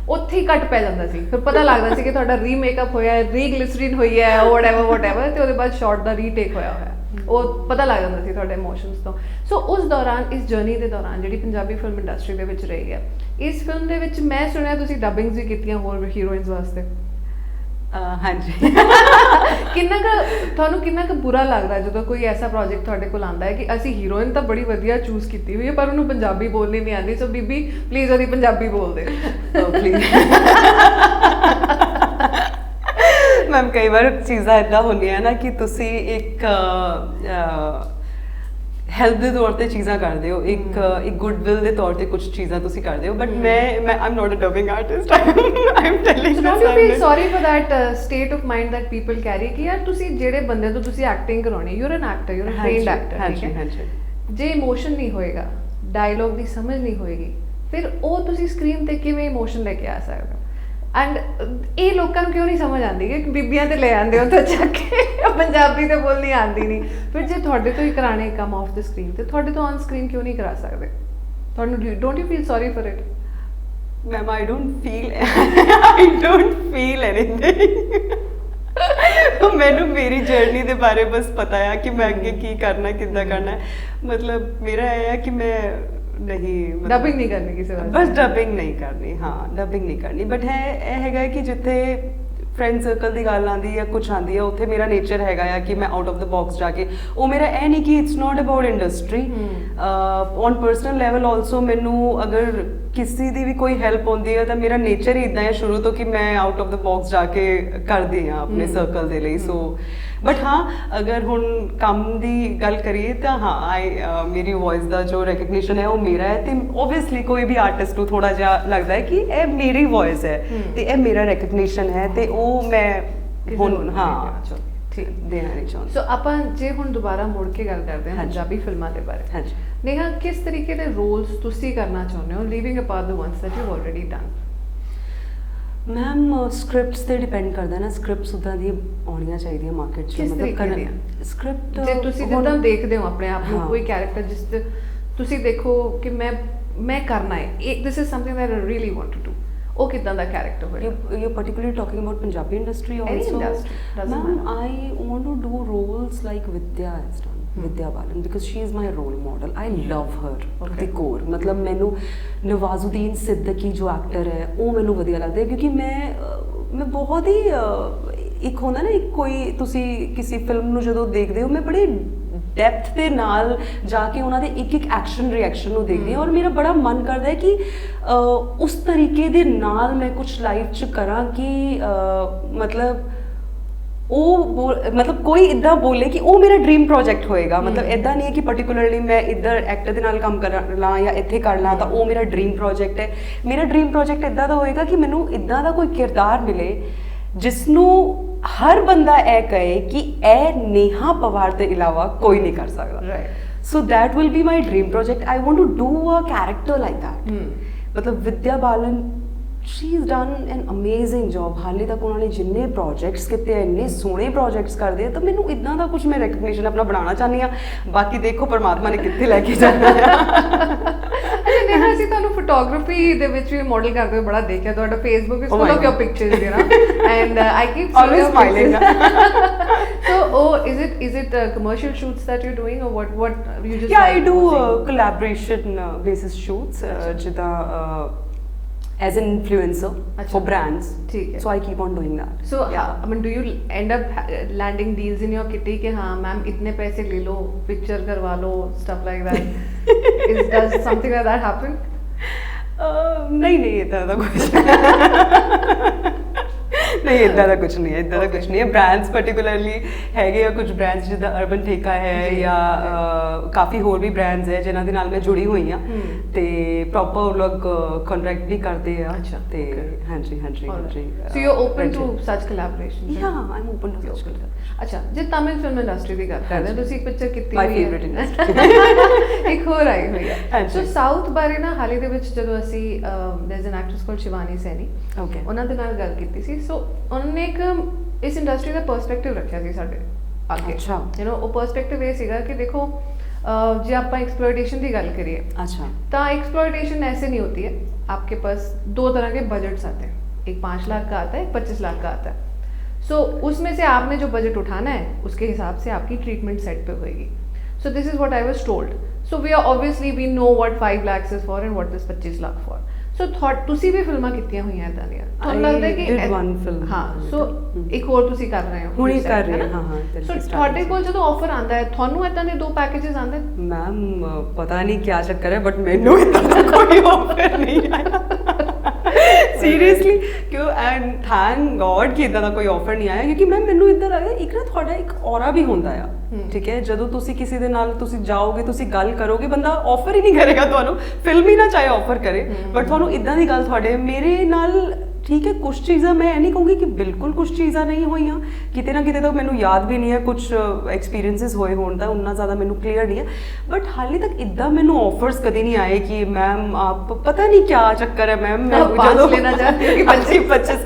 ਉੱਥੇ ਹੀ ਕੱਟ ਪੈ ਜਾਂਦਾ ਸੀ, ਫਿਰ ਪਤਾ ਲੱਗਦਾ ਸੀ ਕਿ ਤੁਹਾਡਾ ਰੀਮੇਕਅਪ ਹੋਇਆ ਹੈ, ਰੀਗਲਿਸਰੀਨ ਹੋਈ ਹੈ, whatever, ਤੇ ਉਹਦੇ ਬਾਅਦ ਸ਼ਾਟ ਦਾ ਰੀਟੇਕ ਹੋਇਆ ਹੋਇਆ, ਉਹ ਪਤਾ ਲੱਗ ਜਾਂਦਾ ਸੀ ਤੁਹਾਡੇ ਇਮੋਸ਼ਨਸ ਤੋਂ। ਸੋ ਉਸ ਦੌਰਾਨ, ਇਸ ਜਰਨੀ ਦੇ ਦੌਰਾਨ ਜਿਹੜੀ ਪੰਜਾਬੀ ਫਿਲਮ ਇੰਡਸਟਰੀ ਦੇ ਵਿੱਚ ਰਹੀ ਹੈ, ਇਸ ਫਿਲਮ ਦੇ ਵਿੱਚ ਮੈਂ ਸੁਣਿਆ ਤੁਸੀਂ ਡਬਿੰਗਸ ਵੀ ਕੀਤੀਆਂ ਹੋਰ ਹੀਰੋਇਨਸ ਵਾਸਤੇ। ਹਾਂਜੀ। ਕਿੰਨਾ ਕੁ ਬੁਰਾ ਲੱਗਦਾ ਜਦੋਂ ਕੋਈ ਐਸਾ ਪ੍ਰੋਜੈਕਟ ਤੁਹਾਡੇ ਕੋਲ ਆਉਂਦਾ ਹੈ ਕਿ ਅਸੀਂ ਹੀਰੋਇਨ ਤਾਂ ਬੜੀ ਵਧੀਆ ਚੂਜ਼ ਕੀਤੀ ਹੋਈ ਹੈ, ਪਰ ਉਹਨੂੰ ਪੰਜਾਬੀ ਬੋਲਣੀ ਨਹੀਂ ਆਉਂਦੀ, ਸੋ ਬੀਬੀ ਪਲੀਜ਼ ਉਹਦੀ ਪੰਜਾਬੀ ਬੋਲ ਦੇ। ਮੈਮ ਕਈ ਵਾਰ ਚੀਜ਼ਾਂ ਇੱਦਾਂ ਹੁੰਦੀਆਂ ਨਾ ਕਿ ਤੁਸੀਂ ਇੱਕ ਹੈਲਪ ਦੇ ਤੌਰ ਤੇ ਚੀਜ਼ਾਂ ਕਰਦੇ ਹੋ, ਇੱਕ ਗੁੱਡਵਿਲ ਦੇ ਤੌਰ ਤੇ ਕੁਝ ਚੀਜ਼ਾਂ ਤੁਸੀਂ ਕਰਦੇ ਹੋ, ਬਟ ਮੈਂ am not a dubbing artist, I am telling you. Don't you feel sorry for that state of mind that people carry ਕਿ ਯਾਰ ਤੁਸੀਂ ਜਿਹੜੇ ਬੰਦੇ ਤੋਂ ਤੁਸੀਂ ਐਕਟਿੰਗ ਕਰਾਉਣੀ, you are an actor, you are a trained actor, ਠੀਕ ਹੈ, ਜੇ ਇਮੋਸ਼ਨ ਨਹੀਂ ਹੋਏਗਾ, ਡਾਇਲੌਗ ਦੀ ਸਮਝ ਨਹੀਂ ਹੋਏਗੀ, ਫਿਰ ਉਹ ਤੁਸੀਂ ਸਕਰੀਨ ਤੇ ਕਿਵੇਂ ਇਮੋਸ਼ਨ ਲੈ ਕੇ ਆ ਸਕਦੇ ਹੋ? ਐਂਡ ਇਹ ਲੋਕਾਂ ਨੂੰ ਕਿਉਂ ਨਹੀਂ ਸਮਝ ਆਉਂਦੀ ਕਿ ਬੀਬੀਆਂ ਤੇ ਲੈ ਆਉਂਦੇ ਹੋ ਤਾਂ ਚੱਕ ਕੇ ਪੰਜਾਬੀ ਤੇ ਬੋਲਣੀ ਆਉਂਦੀ ਨਹੀਂ, ਫਿਰ ਜੇ ਤੁਹਾਡੇ ਤੋਂ ਹੀ ਕਰਾਣੇ ਕੰਮ ਆਫ ਦ ਸਕਰੀਨ ਤੇ ਤੁਹਾਡੇ ਤੋਂ ਔਨ ਸਕਰੀਨ ਕਿਉਂ ਨਹੀਂ ਕਰਾ ਸਕਦੇ? ਤੁਹਾਨੂੰ don't you feel sorry for it? Ma'am I don't feel anything. ਮੈਨੂੰ ਮੇਰੀ ਜਰਨੀ ਦੇ ਬਾਰੇ ਬਸ ਪਤਾ ਹੈ ਕਿ ਮੈਂ ਅੱਗੇ ਕੀ ਕਰਨਾ, ਕਿੱਦਾਂ ਕਰਨਾ ਹੈ। ਮਤਲਬ ਮੇਰਾ ਇਹ ਹੈ ਕਿ ਮੈਂ ਨਹੀਂ ਡਬਿੰਗ ਨਹੀਂ ਕਰਨੀ ਕਿਸੇ ਵਾਸਤੇ, ਬਸ ਡਬਿੰਗ ਨਹੀਂ ਕਰਨੀ, ਹਾਂ ਡਬਿੰਗ ਨਹੀਂ ਕਰਨੀ। ਬਟ ਇਹ ਹੈਗਾ ਕਿ ਜਿੱਥੇ ਫਰੈਂਡ ਸਰਕਲ ਦੀ ਗੱਲ ਆਉਂਦੀ ਹੈ, ਕੁਛ ਆਉਂਦੀ ਹੈ, ਉੱਥੇ ਮੇਰਾ ਨੇਚਰ ਹੈਗਾ ਆ ਕਿ ਮੈਂ ਆਊਟ ਆਫ ਦ ਬਾਕਸ ਜਾ ਕੇ, ਉਹ ਮੇਰਾ ਇਹ ਨਹੀਂ ਕਿ it's not about industry, on personal level also ਮੈਨੂੰ ਅਗਰ ਕਿਸੇ ਦੀ ਵੀ ਕੋਈ ਹੈਲਪ ਹੁੰਦੀ ਹੈ ਤਾਂ ਮੇਰਾ ਨੇਚਰ ਹੀ ਇਦਾਂ ਹੈ ਸ਼ੁਰੂ ਤੋਂ ਕਿ ਮੈਂ ਆਊਟ ਆਫ ਦ ਬਾਕਸ ਜਾ ਕੇ ਕਰਦੀ ਹਾਂ ਆਪਣੇ ਸਰਕਲ ਦੇ ਲਈ। ਸੋ ਬਟ ਹਾਂ ਅਗਰ ਹੁਣ ਕੰਮ ਦੀ ਗੱਲ ਕਰੀਏ ਤਾਂ ਹਾਂ ਮੇਰੀ ਵੌਇਸ ਦਾ ਜੋ ਰੈਕਗਨੀਸ਼ਨ ਹੈ ਉਹ ਮੇਰਾ ਹੈ, ਤੇ ਓਬਵੀਅਸਲੀ ਕੋਈ ਵੀ ਆਰਟਿਸਟ ਨੂੰ ਥੋੜਾ ਜਿਹਾ ਲੱਗਦਾ ਹੈ ਕਿ ਇਹ ਮੇਰੀ ਵੌਇਸ ਹੈ ਤੇ ਇਹ ਮੇਰਾ ਰੈਕਗਨੀਸ਼ਨ ਹੈ, ਤੇ ਉਹ ਮੈਂ ਹੁਣ ਹਾਂ ਠੀਕ ਦੇਣਾ ਨਹੀਂ ਚਾਹੁੰਦੀ। ਸੋ ਆਪਾਂ ਜੇ ਹੁਣ ਦੁਬਾਰਾ ਮੁੜ ਕੇ ਗੱਲ ਕਰਦੇ ਹਾਂ ਪੰਜਾਬੀ ਫਿਲਮਾਂ ਦੇ ਬਾਰੇ, ਹਾਂਜੀ ਨੇਹਾ ਕਿਸ ਤਰੀਕੇ ਦੇ ਰੋਲਸ ਤੁਸੀਂ ਕਰਨਾ ਚਾਹੁੰਦੇ ਹੋ, leaving apart the ones that you already done? Ma'am scripts ਤੇ ਡਿਪੈਂਡ ਕਰਦਾ ਨਾ, ਸਕ੍ਰਿਪਟਸ ਉਦਾਂ ਦੀ ਆਉਣੀਆਂ ਚਾਹੀਦੀਆਂ ਮਾਰਕੀਟ 'ਚ, ਮਤਲਬ ਸਕ੍ਰਿਪਟ ਜੇ ਤੁਸੀਂ ਜਿੱਦਾਂ ਦੇਖਦੇ ਹੋ ਆਪਣੇ ਆਪ ਨੂੰ ਕੋਈ ਕੈਰੈਕਟਰ ਜਿਸ ਤੇ ਤੁਸੀਂ ਦੇਖੋ ਕਿ ਮੈਂ ਕਰਨਾ ਹੈ, this is something that I really want to do, ਉਹ ਕਿਦਾਂ ਦਾ ਕੈਰੈਕਟਰ ਹੋਏਗਾ? You're particularly talking about Punjabi industry also? Any industry, doesn't Ma'am, matter. I want to do roles like Vidya has done. Vidya Balan, because she is my role model. I love her to the core. मतलब मैनू नवाजुद्दीन सिद्दीकी जो एक्टर है वो मैनू वधिया लगता है, क्योंकि मैं बहुत ही एक होंदा ना, एक कोई तुसी किसी फिल्म नू जदों देखदे हो, मैं बड़े ਡੈਪਥ ਦੇ ਨਾਲ ਜਾ ਕੇ ਉਹਨਾਂ ਦੇ ਇੱਕ ਇੱਕ ਐਕਸ਼ਨ ਰਿਐਕਸ਼ਨ ਨੂੰ ਦੇਖਦੀ ਹਾਂ, ਔਰ ਮੇਰਾ ਬੜਾ ਮਨ ਕਰਦਾ ਹੈ ਕਿ ਉਸ ਤਰੀਕੇ ਦੇ ਨਾਲ ਮੈਂ ਕੁਝ ਲਾਈਫ 'ਚ ਕਰਾਂ ਕਿ ਮਤਲਬ ਮਤਲਬ ਕੋਈ ਇੱਦਾਂ ਬੋਲੇ ਕਿ ਉਹ ਮੇਰਾ ਡ੍ਰੀਮ ਪ੍ਰੋਜੈਕਟ ਹੋਏਗਾ। ਮਤਲਬ ਇੱਦਾਂ ਨਹੀਂ ਹੈ ਕਿ ਪਰਟੀਕੁਲਰਲੀ ਮੈਂ ਇੱਧਰ ਐਕਟਰ ਦੇ ਨਾਲ ਕੰਮ ਕਰ ਲਾਂ ਜਾਂ ਇੱਥੇ ਕਰ ਲਾਂ ਤਾਂ ਉਹ ਮੇਰਾ ਡ੍ਰੀਮ ਪ੍ਰੋਜੈਕਟ ਹੈ। ਮੇਰਾ ਡ੍ਰੀਮ ਪ੍ਰੋਜੈਕਟ ਇੱਦਾਂ ਦਾ ਹੋਏਗਾ ਕਿ ਮੈਨੂੰ ਇੱਦਾਂ ਦਾ ਕੋਈ ਕਿਰਦਾਰ ਮਿਲੇ ਜਿਸ ਨੂੰ ਹਰ ਬੰਦਾ ਇਹ ਕਹੇ ਕਿ ਇਹ ਨੇਹਾ ਪਵਾਰ ਦੇ ਇਲਾਵਾ ਕੋਈ ਨਹੀਂ ਕਰ ਸਕਦਾ। So that will be my dream project. I want to do a character like that. ਮਤਲਬ ਵਿਦਿਆ ਬਾਲਨ, she has done an amazing job। ਹਾਲੇ ਤੱਕ ਉਹਨਾਂ ਨੇ ਜਿੰਨੇ ਪ੍ਰੋਜੈਕਟਸ ਕੀਤੇ ਆ, ਇੰਨੇ ਸੋਹਣੇ ਪ੍ਰੋਜੈਕਟਸ ਕਰਦੇ ਆ, ਤਾਂ ਮੈਨੂੰ ਇਦਾਂ ਦਾ ਕੁਝ ਮੈਂ ਰੈਕਗਨੀਸ਼ਨ ਆਪਣਾ ਬਣਾਉਣਾ ਚਾਹੁੰਦੀ ਆ। ਬਾਕੀ ਦੇਖੋ ਪਰਮਾਤਮਾ ਨੇ ਕਿੱਥੇ ਲੈ ਕੇ ਜਾਣਾ ਹੈ। ਅੱਛਾ ਨੇਹਾ, ਅਸੀਂ ਤੁਹਾਨੂੰ ਫੋਟੋਗ੍ਰਾਫੀ ਦੇ ਵਿੱਚ ਵੀ ਮਾਡਲ ਕਰਦੇ ਹੋਏ ਬੜਾ ਦੇਖਿਆ, ਤੁਹਾਡਾ ਫੇਸਬੁੱਕ ਇਸ full of your pictures, you know, and I keep always smiling। So is it commercial shoots that you're doing, or what you just yeah, I do collaboration basis shoots ਜਿੱਦਾਂ as an influencer for brands, so I keep on doing that। So I mean, do you end up landing deals in your kitty कि हाँ मैम इतने पैसे ले लो, पिक्चर करवा लो, stuff like that? Does something like that happen? नहीं इतना तो कुछ नहीं, इतना ਦਾ ਕੁਝ ਨਹੀਂ ਹੈ, ਇਦਾਂ ਦਾ ਕੁਝ ਨਹੀਂ ਹੈ। ਬ੍ਰਾਂਡਸ ਪਾਰਟਿਕੂਲਰਲੀ ਹੈਗੇ ਆ, ਕੁਝ ਬ੍ਰਾਂਡਸ ਜਿੱਦਾਂ ਅਰਬਨ ਠੇਕਾ ਹੈ ਜਾਂ ਕਾਫੀ ਹੋਰ ਵੀ ਬ੍ਰਾਂਡਸ ਹੈ ਜਿਨ੍ਹਾਂ ਦੇ ਨਾਲ ਮੈਂ ਜੁੜੀ ਹੋਈ ਹਾਂ, ਤੇ ਪ੍ਰੋਪਰ ਉਹ ਲੋਕ ਕੰਟਰੈਕਟ ਵੀ ਕਰਦੇ ਆ। ਤੇ ਹਾਂਜੀ ਹਾਂਜੀ ਹਾਂਜੀ। So you are open to such collaborations? Yeah I M open to ਸੱਚ। ਅੱਛਾ, ਜੇ ਤਮਿਲ ਫਿਲਮ ਇੰਡਸਟਰੀ ਦੀ ਗੱਲ ਕਰਦੇ ਹਾਂ, ਤੁਸੀਂ ਇੱਕ ਪਿਕਚਰ ਕੀਤੀ ਮਾਈ ਫੇਵਰਿਟ ਇੰਡਸਟਰੀ ਇੱਕ ਹੋਰ ਆਈ ਹੋਈ ਹੈ। ਸੋ ਸਾਊਥ ਬਾਰੇ ਨਾ ਹਾਲੇ ਦੇ ਵਿੱਚ ਜਦੋਂ ਅਸੀਂ there is an actress called Shivani Saini, ਉਹਨਾਂ ਦੇ ਨਾਲ ਗੱਲ ਕੀਤੀ ਸੀ, ਸੋ ਉਹਨੇ ਇੱਕ ਇਸ ਇੰਡਸਟਰੀ ਦਾ ਪਰਸਪੈਕਟਿਵ ਰੱਖਿਆ ਸੀ ਸਾਡੇ ਅੱਗੇ। ਅੱਛਾ, ਯੂ نو ਉਹ ਪਰਸਪੈਕਟਿਵ ਇਹ ਸੀਗਾ ਕਿ ਦੇਖੋ ਜੇ ਆਪਾਂ एक्सप्लॉयटेशन की गल करिए, अच्छा, तो एक्सप्लॉयटेशन ऐसे नहीं होती है। आपके पास दो तरह के बजट्स आते हैं, एक 5 लाख का आता है, एक 25 लाख का आता है। सो उसमें से आपने जो बजट उठाना है उसके हिसाब से आपकी ट्रीटमेंट सेट पे होएगी। So this is what I was told. So we are obviously we know what 5 lakhs is for and what is 25 lakh for। ਸੋ ਤੁਸੀਂ ਵੀ ਫਿਲਮਾਂ ਕੀਤੀਆਂ ਹੋਈਆਂ ਇਦਾਂ ਦੀਆਂ, ਤੁਹਾਨੂੰ ਲੱਗਦਾ ਕਿ ਡਿਡ ਵਨ ਫਿਲਮ, ਹਾਂ, ਸੋ ਇੱਕ ਹੋਰ ਤੁਸੀਂ ਕਰ ਰਹੇ ਹੋ, ਹੁਣੇ ਕਰ ਰਹੇ ਹਾਂ। ਹਾਂ, ਸੋ ਤੁਹਾਡੇ ਕੋਲ ਜਦੋਂ ਆਫਰ ਆਂਦਾ ਹੈ, ਤੁਹਾਨੂੰ ਇਦਾਂ ਦੇ 2 ਪੈਕੇजेस ਆਂਦੇ? ਮੈਮ ਪਤਾ ਨਹੀਂ ਕੀ ਚੱਕਰ ਹੈ, ਬਟ ਮੈਨੂੰ ਇਦਾਂ ਦਾ ਕੋਈ ਆਫਰ ਨਹੀਂ ਆਇਆ ਸੀਰੀਅਸਲੀ। ਕਿਉਂ? ਐਂਡ ਥੈਂਕ ਗॉड ਕਿ ਇਦਾਂ ਦਾ ਕੋਈ ਆਫਰ ਨਹੀਂ ਆਇਆ, ਕਿਉਂਕਿ ਮੈਮ ਮੈਨੂੰ ਇਦਾਂ ਲੱਗਦਾ ਇੱਕ ਨਾ ਤੁਹਾਡਾ ਇੱਕ ਔਰਾ ਵੀ ਹੁੰਦਾ ਆ, ਠੀਕ ਹੈ? ਜਦੋਂ ਤੁਸੀਂ ਕਿਸੇ ਦੇ ਨਾਲ ਤੁਸੀਂ ਜਾਓਗੇ, ਤੁਸੀਂ ਗੱਲ ਕਰੋਗੇ, ਬੰਦਾ ਆਫਰ ਹੀ ਨਹੀਂ ਕਰੇਗਾ ਤੁਹਾਨੂੰ, ਫਿਲਮ ਹੀ ਨਾ ਚਾਹੇ ਆਫਰ ਕਰੇ, ਬਟ ਤੁਹਾਨੂੰ ਇਦਾਂ ਦੀ ਗੱਲ ਤੁਹਾਡੇ ਮੇਰੇ ਨਾਲ ਠੀਕ ਹੈ ਕੁਝ ਚੀਜ਼ਾਂ ਮੈਂ ਇਹ ਨਹੀਂ ਕਹੂੰਗੀ ਕਿ ਬਿਲਕੁਲ ਕੁਝ ਚੀਜ਼ਾਂ ਨਹੀਂ ਹੋਈਆਂ, ਕਿਤੇ ਨਾ ਕਿਤੇ ਤਾਂ ਮੈਨੂੰ ਯਾਦ ਵੀ ਨਹੀਂ ਹੈ ਕੁਝ ਐਕਸਪੀਰੀਐਂਸਿਸ ਹੋਏ ਹੋਣ ਦਾ, ਉਨਾ ਜ਼ਿਆਦਾ ਮੈਨੂੰ ਕਲੀਅਰ ਨਹੀਂ ਹੈ। ਬਟ ਹਾਲੇ ਤੱਕ ਇੱਦਾਂ ਮੈਨੂੰ ਆਫਰਸ ਕਦੇ ਨਹੀਂ ਆਏ ਕਿ ਮੈਮ ਆਪ ਪਤਾ ਨਹੀਂ ਕਿਆ ਚੱਕਰ ਹੈ ਮੈਮ, ਮੈਂ ਜਦੋਂ ਲੈਣਾ ਚਾਹਤੀ ਹੋ ਕਿ 25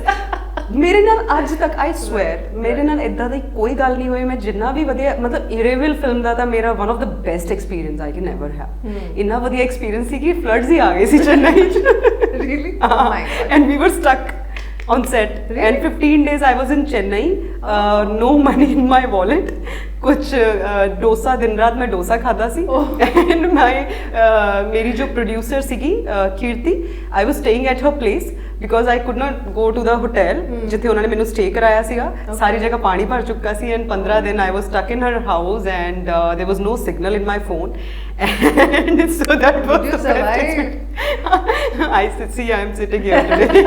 ਮੇਰੇ ਨਾਲ ਅੱਜ ਤੱਕ ਆਈ ਸਵੇਅਰ ਮੇਰੇ ਨਾਲ ਇਦਾਂ ਦੀ ਕੋਈ ਗੱਲ ਨਹੀਂ ਹੋਈ। ਮੈਂ ਜਿੰਨਾ ਵੀ ਵਧੀਆ ਮਤਲਬ ਇਰੇਵਲ ਫਿਲਮ ਦਾ ਤਾਂ ਮੇਰਾ one of the best experience I can never have. ਇੰਨਾ ਵਧੀਆ ਐਕਸਪੀਰੀਅੰਸ ਸੀ ਕਿ ਫਲੱਡਸ ਹੀ ਆ ਗਏ ਸੀ ਚੇਨਈ ਚ। Really? Oh my God. And we were stuck on set. Really? And 15 days I was in Chennai. No money in my wallet. कुछ डोसा दिन रात मैं डोसा खाता सी एंड मेरी जो producer Seegi Kirti I was staying at her place because I could not go to the hotel जिथे उन्होंने मैंने स्टे कराया सीगा। सारी जगह पानी भर चुका सी एंड 15 दिन I was stuck in her house and there was no signal in my phone and so that was Did you survive? I see I am sitting here today.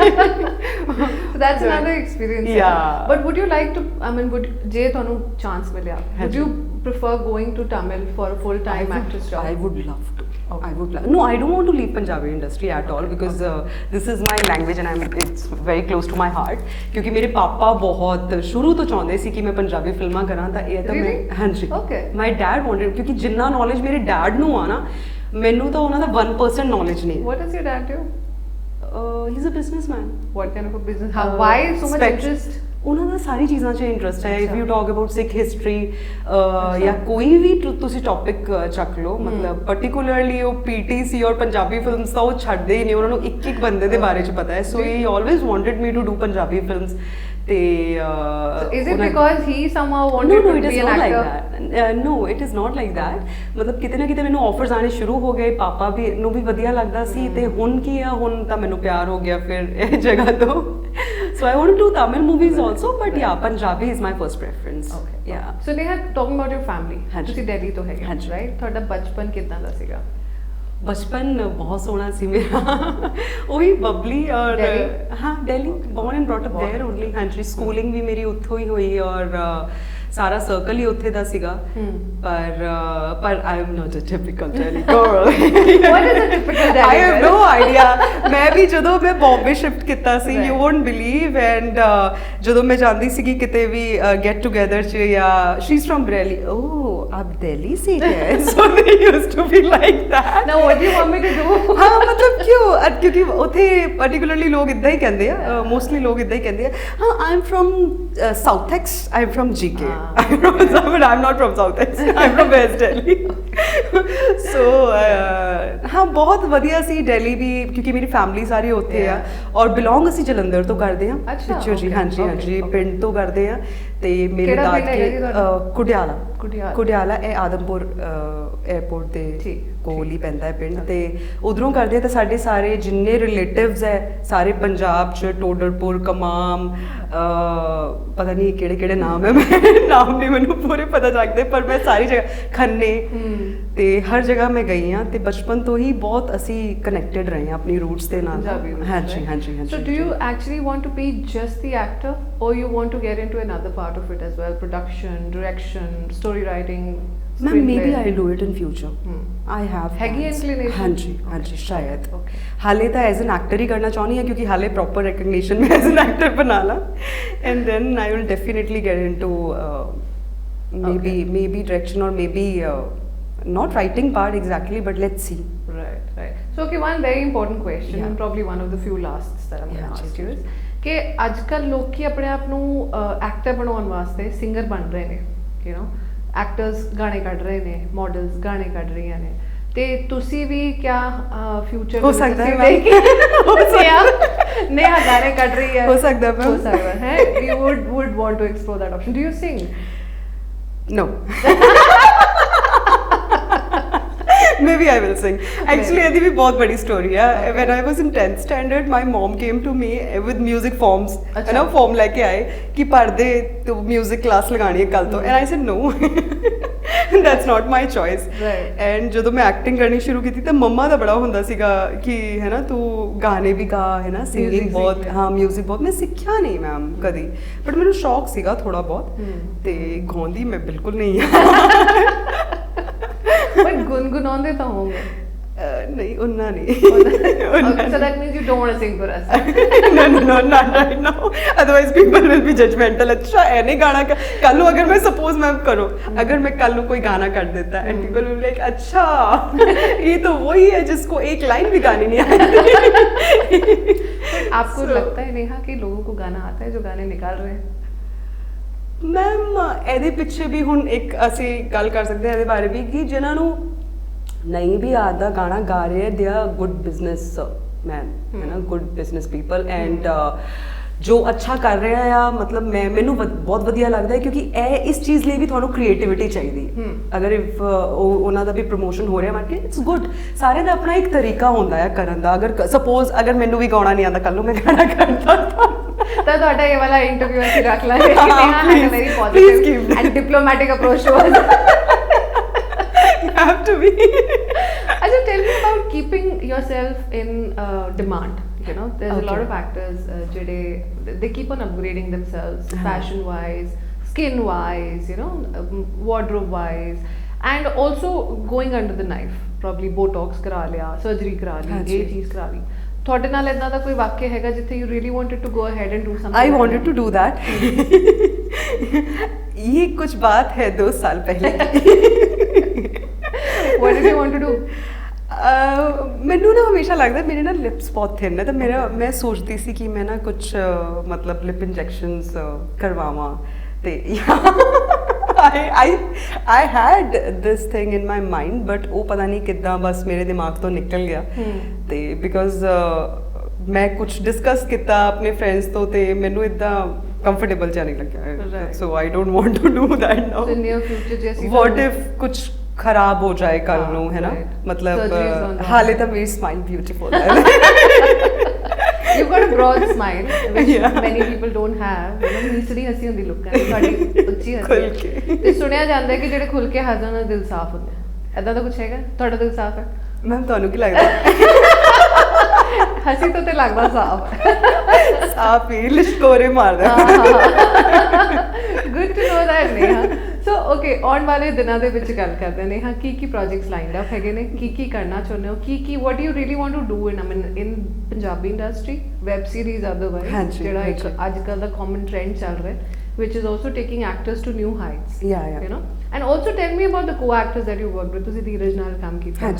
So that's another experience. Yeah. But would you like to, I mean, ਜੇ ਤੁਹਾਨੂੰ chance ਮਿਲਿਆ, would you prefer going to Tamil for a full-time actress job? I would love to. Okay. I would love. No, I don't want to leave Punjabi industry at all because this is my language and it's very close to my heart. क्योंकि मेरे पापा बहुत शुरू ਤੋਂ ਚਾਹੁੰਦੇ ਸੀ ਕਿ ਮੈਂ ਪੰਜਾਬੀ ਫਿਲਮਾਂ ਕਰਾਂ ਤਾਂ ਇਹ ਤਾਂ ਮੈਂ ਹਾਂਜੀ Okay. My dad wanted ਕਿਉਂਕਿ ਜਿੰਨਾ knowledge ਮੇਰੇ dad ਨੂੰ ਆ ਨਾ ਮੈਨੂੰ ਤਾਂ ਉਹਨਾਂ ਦਾ 1% knowledge ਨਹੀਂ ਹੈ। What does your dad do? He's a businessman. What kind of a business? How? Why so much interest? ਉਹਨਾਂ ਦਾ ਸਾਰੀ ਚੀਜ਼ਾਂ 'ਚ ਇੰਟਰਸਟ ਹੈ। If you talk about Sikh history ਜਾਂ ਕੋਈ ਵੀ ਤੁਸੀਂ ਟੌਪਿਕ ਚੱਕ ਲਓ ਮਤਲਬ ਪਾਰਟਿਕੂਲਰਲੀ ਉਹ ਪੀਟੀਸੀ ਔਰ ਪੰਜਾਬੀ ਫਿਲਮਸ ਤਾਂ ਉਹ ਛੱਡਦੇ ਹੀ ਨਹੀਂ, ਉਹਨਾਂ ਨੂੰ ਇੱਕ ਇੱਕ ਬੰਦੇ ਦੇ ਬਾਰੇ 'ਚ ਪਤਾ ਹੈ। So he always wanted me to do Punjabi films ਤੇ is it because he somehow wanted to be an actor? No, it is not like that. ਮਤਲਬ ਕਿਤੇ ਨਾ ਕਿਤੇ ਮੈਨੂੰ ਆਫਰਸ ਆਣੇ ਸ਼ੁਰੂ ਹੋ ਗਏ, ਪਾਪਾ ਵੀ ਨੂੰ ਵੀ ਵਧੀਆ ਲੱਗਦਾ ਸੀ ਤੇ ਹੁਣ ਕੀ ਆ ਹੁਣ ਤਾਂ ਮੈਨੂੰ ਪਿਆਰ ਹੋ ਗਿਆ ਫਿਰ ਇਹ ਜਗ੍ਹਾ ਤੋਂ। So I want to do Tamil movies also, but yeah, Punjabi is my first preference. Okay. Yeah. So Neha, talking about your family, ਹਾਂਜੀ। ਤੁਸੀਂ ਦਿੱਲੀ ਤੋਂ ਹੈਗੇ ਹਾਂਜੀ। right? ਤੁਹਾਡਾ ਬਚਪਨ ਕਿੱਦਾਂ ਦਾ ਸੀਗਾ? बचपन बहुत सोहना सी मेरा वही बबली और Delhi? हाँ Delhi born and brought up there only। हाँ जी स्कूलिंग भी मेरी उत्थों ही हुई और सारा सर्कल ही उत्थे दा सीगा पर आई am not a typical Delhi girl. What is a typical Delhi I have girl? no idea। मैं भी ਜਦੋਂ ਮੈਂ ਬੰਬੇ ਸ਼ਿਫਟ ਕੀਤਾ ਸੀ you won't believe and ਜਦੋਂ ਮੈਂ ਜਾਂਦੀ ਸੀਗੀ ਕਿਤੇ ਵੀ get together ਚ ਜਾਂ she's from Bareilly oh आप दिल्ली से हैं so they used to be like that। Now what do you want me to do? हाँ मतलब क्यों क्योंकि ਉੱਥੇ particularly ਲੋਕ ਇਦਾਂ ਹੀ ਕਹਿੰਦੇ ਆ mostly ਲੋਕ ਇਦਾਂ ਹੀ ਕਹਿੰਦੇ ਆ ਹਾਂ I am from South Ex I am from GK but I'm not from South Ex I'm from West Delhi so हाँ ਬਹੁਤ ਵਧੀਆ ਸੀ ਦਿੱਲੀ ਵੀ ਕਿਉਂਕਿ ਮੇਰੀ ਫੈਮਿਲੀ ਸਾਰੀ ਉੱਥੇ ਆ ਔਰ ਬਿਲੋਂਗ ਅਸੀਂ ਜਲੰਧਰ ਤੋਂ ਕਰਦੇ ਹਾਂ ਪਿੱਛੋਂ ਜੀ ਹਾਂਜੀ ਹਾਂਜੀ ਪਿੰਡ ਤੋਂ ਕਰਦੇ ਆ ਤੇ ਮੇਰੇ ਦਾਦਕੇ ਕੁਡਿਆਲਾ ਇਹ ਆਦਮਪੁਰ 에어ਪੋਰਟ ਦੇ ਕੋਲ ਹੀ ਪੈਂਦਾ ਹੈ ਪਿੰਡ ਤੇ ਉਧਰੋਂ ਕਰਦੇ ਤਾਂ ਸਾਡੇ ਸਾਰੇ ਜਿੰਨੇ ਰਿਲੇਟਿਵਸ ਹੈ ਸਾਰੇ ਪੰਜਾਬ ਚ ਟੋਡਰਪੁਰ ਕਮਾਮ ਪਤਾ ਨਹੀਂ ਕਿਹੜੇ ਕਿਹੜੇ ਨਾਮ ਹੈ ਮੈਂ ਨਾਮ ਨਹੀਂ ਮੈਨੂੰ ਪੂਰੇ ਪਤਾ ਚੱਲਦੇ ਪਰ ਮੈਂ ਸਾਰੀ ਜਗ੍ਹਾ ਖੰਨੇ ਤੇ ਹਰ ਜਗ੍ਹਾ ਮੈਂ ਗਈ ਹਾਂ ਤੇ ਬਚਪਨ ਤੋਂ ਹੀ ਬਹੁਤ ਅਸੀਂ ਕਨੈਕਟਡ ਰਹੇ ਹਾਂ ਆਪਣੀ ਰੂਟਸ ਦੇ ਨਾਲ ਹਾਂਜੀ ਹਾਂਜੀ ਹਾਂਜੀ So do you actually want to be just the actor or you want to get into another part of it as well, production, direction, story writing? Ma'am, maybe I'll do it in future. I have ਹੈਗੀ inclination? ਹਾਂਜੀ ਹਾਂਜੀ ਸ਼ਾਇਦ ਹਾਲੇ ਤਾਂ ਐਜ਼ ਐਨ ਐਕਟਰ ਹੀ ਕਰਨਾ ਚਾਹੁੰਦੀ ਹਾਂ ਕਿਉਂਕਿ ਹਾਲੇ ਪ੍ਰੋਪਰ ਰੈਕਗਨੀਸ਼ਨ ਮੈਂ ਐਜ਼ ਐਨ ਐਕਟਰ ਬਣਾ ਲਾ and then I will definitely get into maybe direction or maybe not writing part exactly but let's see. Right. So okay, one very important question and probably one of the few lasts that I'm going to ask you is ਕਿ ਅੱਜ ਕੱਲ ਲੋਕੀ ਆਪਣੇ ਆਪ ਨੂੰ ਐਕਟਰ ਬਣਾਉਣ ਵਾਸਤੇ ਸਿੰਗਰ ਬਣ ਰਹੇ ਨੇ ਯੂ نو ਐਕਟਰਸ ਗਾਣੇ ਕੱਢ ਰਹੇ ਨੇ ਮਾਡਲਸ ਗਾਣੇ ਕੱਢ ਰਹੀਆਂ ਨੇ ਤੇ ਤੁਸੀਂ ਵੀ ਕਿਆ ਫਿਊਚਰ ਹੋ ਸਕਦਾ ਹੈ ਨੇਹਾ ਗਾਣੇ ਕੱਢ ਰਹੀ ਹੈ ਹੋ ਸਕਦਾ ਹੈ you would want to explore that option. Do you sing? No. Maybe I will sing. Actually, ਇਹਦੀ ਵੀ ਬਹੁਤ ਬੜੀ story ਹੈ. When I was in 10th standard, my mom came to me with music forms. ਹੈ ਨਾ form ਲੈ ਕੇ ਆਏ ਕਿ ਪੜ੍ਹਦੇ ਤੂੰ music class ਲਗਾਣੀ ਹੈ ਕੱਲ ਤੋਂ and I said no. That's not my choice. Right. And ਜਦੋਂ ਮੈਂ ਐਕਟਿੰਗ ਕਰਨੀ ਸ਼ੁਰੂ ਕੀਤੀ ਤਾਂ ਮੰਮਾ ਦਾ ਬੜਾ ਹੁੰਦਾ ਸੀਗਾ ਕਿ ਹੈ ਨਾ ਤੂੰ ਗਾਣੇ ਵੀ ਗਾ ਹੈ ਨਾ ਸਿੰਗਿੰਗ ਬਹੁਤ ਹਾਂ ਮਿਊਜ਼ਿਕ ਬਹੁਤ ਮੈਂ ਸਿੱਖਿਆ ਨਹੀਂ ਮੈਮ ਕਦੀ ਬਟ ਮੈਨੂੰ ਸ਼ੌਕ ਸੀਗਾ ਥੋੜਾ ਬਹੁਤ ਤੇ ਗਾਉਂਦੀ ਮੈਂ ਬਿਲਕੁਲ ਨਹੀਂ ਪਰ ਗੁੰਗੁਨਾਉਂਦੇ ਤਾਂ ਹੋਗੇ ਨਹੀਂ ਉਹਨਾਂ ਨਹੀਂ So that means you don't want to sing for us. no not right now, otherwise people will be judgmental. अच्छा ऐने गाना कल अगर मैं सपोज मैं करो अगर मैं कल कोई गाना कर देता and people will be like अच्छा ये तो वही है जिसको एक लाइन भी गानी नहीं आती. आपको लगता है नेहा कि लोगों को गाना आता है जो गाने निकाल रहे हैं? ਮੈਮ ਇਹਦੇ ਪਿੱਛੇ ਵੀ ਹੁਣ ਇੱਕ ਅਸੀਂ ਗੱਲ ਕਰ ਸਕਦੇ ਹਾਂ ਇਹਦੇ ਬਾਰੇ ਵੀ ਕਿ ਜਿਨ੍ਹਾਂ ਨੂੰ ਨਹੀਂ ਵੀ ਆਦਾ ਗਾਣਾ ਗਾ ਰਹੇ ਦੇ ਆ ਗੁੱਡ ਬਿਜ਼ਨਸ ਮੈਨ ਹੈ ਨਾ, ਗੁੱਡ ਬਿਜ਼ਨਸ ਪੀਪਲ ਐਂਡ ਜੋ ਅੱਛਾ ਕਰ ਰਿਹਾ ਆ ਮਤਲਬ ਮੈਨੂੰ ਬਹੁਤ ਵਧੀਆ ਲੱਗਦਾ ਹੈ ਕਿਉਂਕਿ ਇਹ ਇਸ ਚੀਜ਼ ਲਈ ਵੀ ਤੁਹਾਨੂੰ ਕ੍ਰੀਏਟੀਵਿਟੀ ਚਾਹੀਦੀ ਹੈ. ਅਗਰ ਇਫ ਉਹਨਾਂ ਦਾ ਵੀ ਪ੍ਰਮੋਸ਼ਨ ਹੋ ਰਿਹਾ ਮਾਰਕੀਟ ਇਟਸ ਗੁੱਡ. ਸਾਰਿਆਂ ਦਾ ਆਪਣਾ ਇੱਕ ਤਰੀਕਾ ਹੁੰਦਾ ਹੈ ਕਰਨ ਦਾ. ਅਗਰ ਸਪੋਜ਼ ਅਗਰ ਮੈਨੂੰ ਵੀ ਗਾਉਣਾ ਨਹੀਂ ਆਉਂਦਾ ਕੱਲ ਨੂੰ ਮੈਂ ਗਾਣਾ ਕਰਦਾ ਤਾਂ ਤੁਹਾਡਾ ਇਹ ਵਾਲਾ ਇੰਟਰਵਿਊ ਅਸੀਂ ਰੱਖ ਲਾਂਗੇ ਕਿ Neha has a very positive and diplomatic approach to us. You have to be. Ajay, tell me about keeping yourself in demand. You know, there's a lot of actors they keep on upgrading themselves fashion wise, skin wise, you know, wardrobe wise, and also going under the knife, probably botox kara liya, surgery kara li, ye cheez kara li. ਤੁਹਾਡੇ ਨਾਲ ਇਦਾਂ ਦਾ ਕੋਈ ਵਾਕਿਆ ਹੈਗਾ ਜਿੱਥੇ you really wanted to go ahead and do something? I wanted to do that. ये कुछ बात है 2 साल पहले. What did you want to do? ਮੈਨੂੰ ਨਾ ਹਮੇਸ਼ਾ ਲੱਗਦਾ ਮੇਰੇ ਨਾ ਲਿਪਸ ਬਹੁਤ ਥਿਨ ਹੈ ਤਾਂ ਮੈਂ ਸੋਚਦੀ ਸੀ ਕਿ ਮੈਂ ਨਾ ਕੁਝ ਮਤਲਬ ਲਿਪ ਇੰਜੈਕਸ਼ਨਸ ਕਰਵਾਵਾਂ ਤੇ I had this thing in my mind but ਉਹ ਪਤਾ ਨਹੀਂ ਕਿੱਦਾਂ ਬਸ ਮੇਰੇ ਦਿਮਾਗ ਤੋਂ ਨਿਕਲ ਗਿਆ ਤੇ ਬਿਕੋਜ਼ ਮੈਂ ਕੁਝ ਡਿਸਕਸ ਕੀਤਾ ਆਪਣੇ ਫਰੈਂਡਸ ਤੋਂ ਤੇ ਮੈਨੂੰ ਇਦਾਂ ਕੰਫਰਟੇਬਲ ਜਿਹਾ ਨਹੀਂ ਲੱਗਿਆ. ਸੋ I don't want to do that now. So near future ਜੈਸੀ What if ਕੁਝ ਖਰਾਬ ਹੋ ਜਾਏ ਕੱਲ ਨੂੰ ਹੈ ਨਾ ਮਤਲਬ ਹਾਲੇ ਤਾਂ ਮੇਰੀ ਸਮਾਈਲ ਬਿਊਟੀਫੁਲ ਹੈ. You've got a broad smile which many people don't have. ਨੀਸੜੀ ਹੱਸੀ ਹੁੰਦੀ ਲੋਕਾਂ ਦੀ, ਤੁਹਾਡੀ ਉੱਚੀ ਹੱਸੀ ਹੈ ਤੇ ਸੁਣਿਆ ਜਾਂਦਾ ਹੈ ਕਿ ਜਿਹੜੇ ਖੁੱਲ ਕੇ ਹੱਸਦੇ ਉਹਨਾਂ ਦਾ ਦਿਲ ਸਾਫ਼ ਹੁੰਦਾ ਹੈ. ਏਦਾਂ ਦਾ ਕੁਝ ਹੈਗਾ? ਤੁਹਾਡਾ ਦਿਲ ਸਾਫ਼ ਹੈ? ਮੈਮ ਤੁਹਾਨੂੰ ਕੀ ਲੱਗਦਾ? ਹੱਸੀ ਤੋਂ ਤੇ ਲੱਗਦਾ ਸਾਫ਼ ਹੈ. ਸਾਫ਼ ਹੀ ਲਿਸ਼ਕੋਰੇ ਮਾਰਦਾ. Good to know that, Neha. So okay, ਆਉਣ ਵਾਲੇ ਦਿਨਾਂ ਦੇ ਵਿੱਚ ਗੱਲ ਕਰਦੇ ਨੇ ਹਾਂ ਕੀ ਪ੍ਰੋਜੈਕਟਸ ਲਾਈਨਡ ਅਪ ਹੈਗੇ ਨੇ, ਕੀ ਕਰਨਾ ਚਾਹੁੰਦੇ ਹੋ, ਕੀ what do you really want to do in Punjabi industry, web series otherwise ਜਿਹੜਾ ਇੱਕ ਅੱਜ ਕੱਲ੍ਹ ਦਾ ਕਾਮਨ ਟ੍ਰੈਂਡ ਚੱਲ ਰਿਹਾ which is also taking actors to new heights. You know, and also tell me about the co-actors that you worked with. ਤੁਸੀਂ ਧੀਰਜ ਨਾਲ ਕੰਮ ਕੀਤਾ ਹੈ.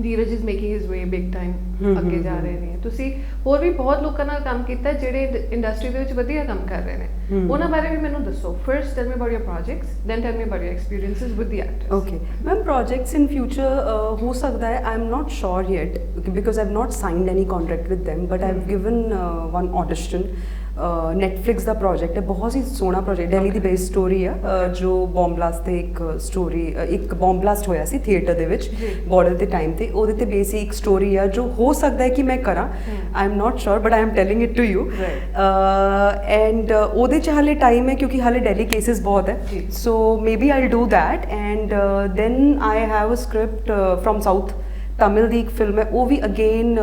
ਧੀਰਜ is making his way big time, ਅੱਗੇ ਜਾ ਰਹੇ ਨੇ. ਤੁਸੀਂ ਹੋਰ ਵੀ ਬਹੁਤ ਲੋਕਾਂ ਨਾਲ ਕੰਮ ਕੀਤਾ ਜਿਹੜੇ ਇੰਡਸਟਰੀ ਦੇ ਵਿੱਚ ਵਧੀਆ ਕੰਮ ਕਰ ਰਹੇ ਨੇ, ਉਹਨਾਂ ਬਾਰੇ ਵੀ ਮੈਨੂੰ ਦੱਸੋ. First tell me about your projects, then tell me about your experiences with the actors. Okay, ma'am, projects in future ਹੋ ਸਕਦਾ ਹੈ. I'm not sure yet because I've not signed any contract with them, but I've given one audition. Netflix ਦਾ ਪ੍ਰੋਜੈਕਟ ਹੈ, ਬਹੁਤ ਹੀ ਸੋਹਣਾ ਪ੍ਰੋਜੈਕਟ, ਦਿੱਲੀ ਦੀ ਬੇਸਡ ਸਟੋਰੀ ਆ ਜੋ ਬੌਮ ਬਲਾਸਟ ਤੇ ਇੱਕ ਸਟੋਰੀ ਇੱਕ ਬੌਮ ਬਲਾਸਟ ਹੋਇਆ ਸੀ ਥੀਏਟਰ ਦੇ ਵਿੱਚ ਬਾਰਡਰ ਦੇ ਟਾਈਮ ਤੇ, ਉਹਦੇ ਤੇ ਬੇਸ ਇੱਕ ਸਟੋਰੀ ਆ ਜੋ ਹੋ ਸਕਦਾ ਹੈ ਕਿ ਮੈਂ ਕਰਾਂ. I am not sure but I am telling it to you. And ਉਹਦੇ 'ਚ ਹਾਲੇ ਟਾਈਮ ਹੈ ਕਿਉਂਕਿ ਹਾਲੇ ਡੈਲੀ ਕੇਸਿਸ ਬਹੁਤ ਹੈ. So may I do that and then I have a script from south Tamil ਦੀ ਇੱਕ ਫਿਲਮ ਹੈ, ਉਹ ਵੀ ਅਗੇਨ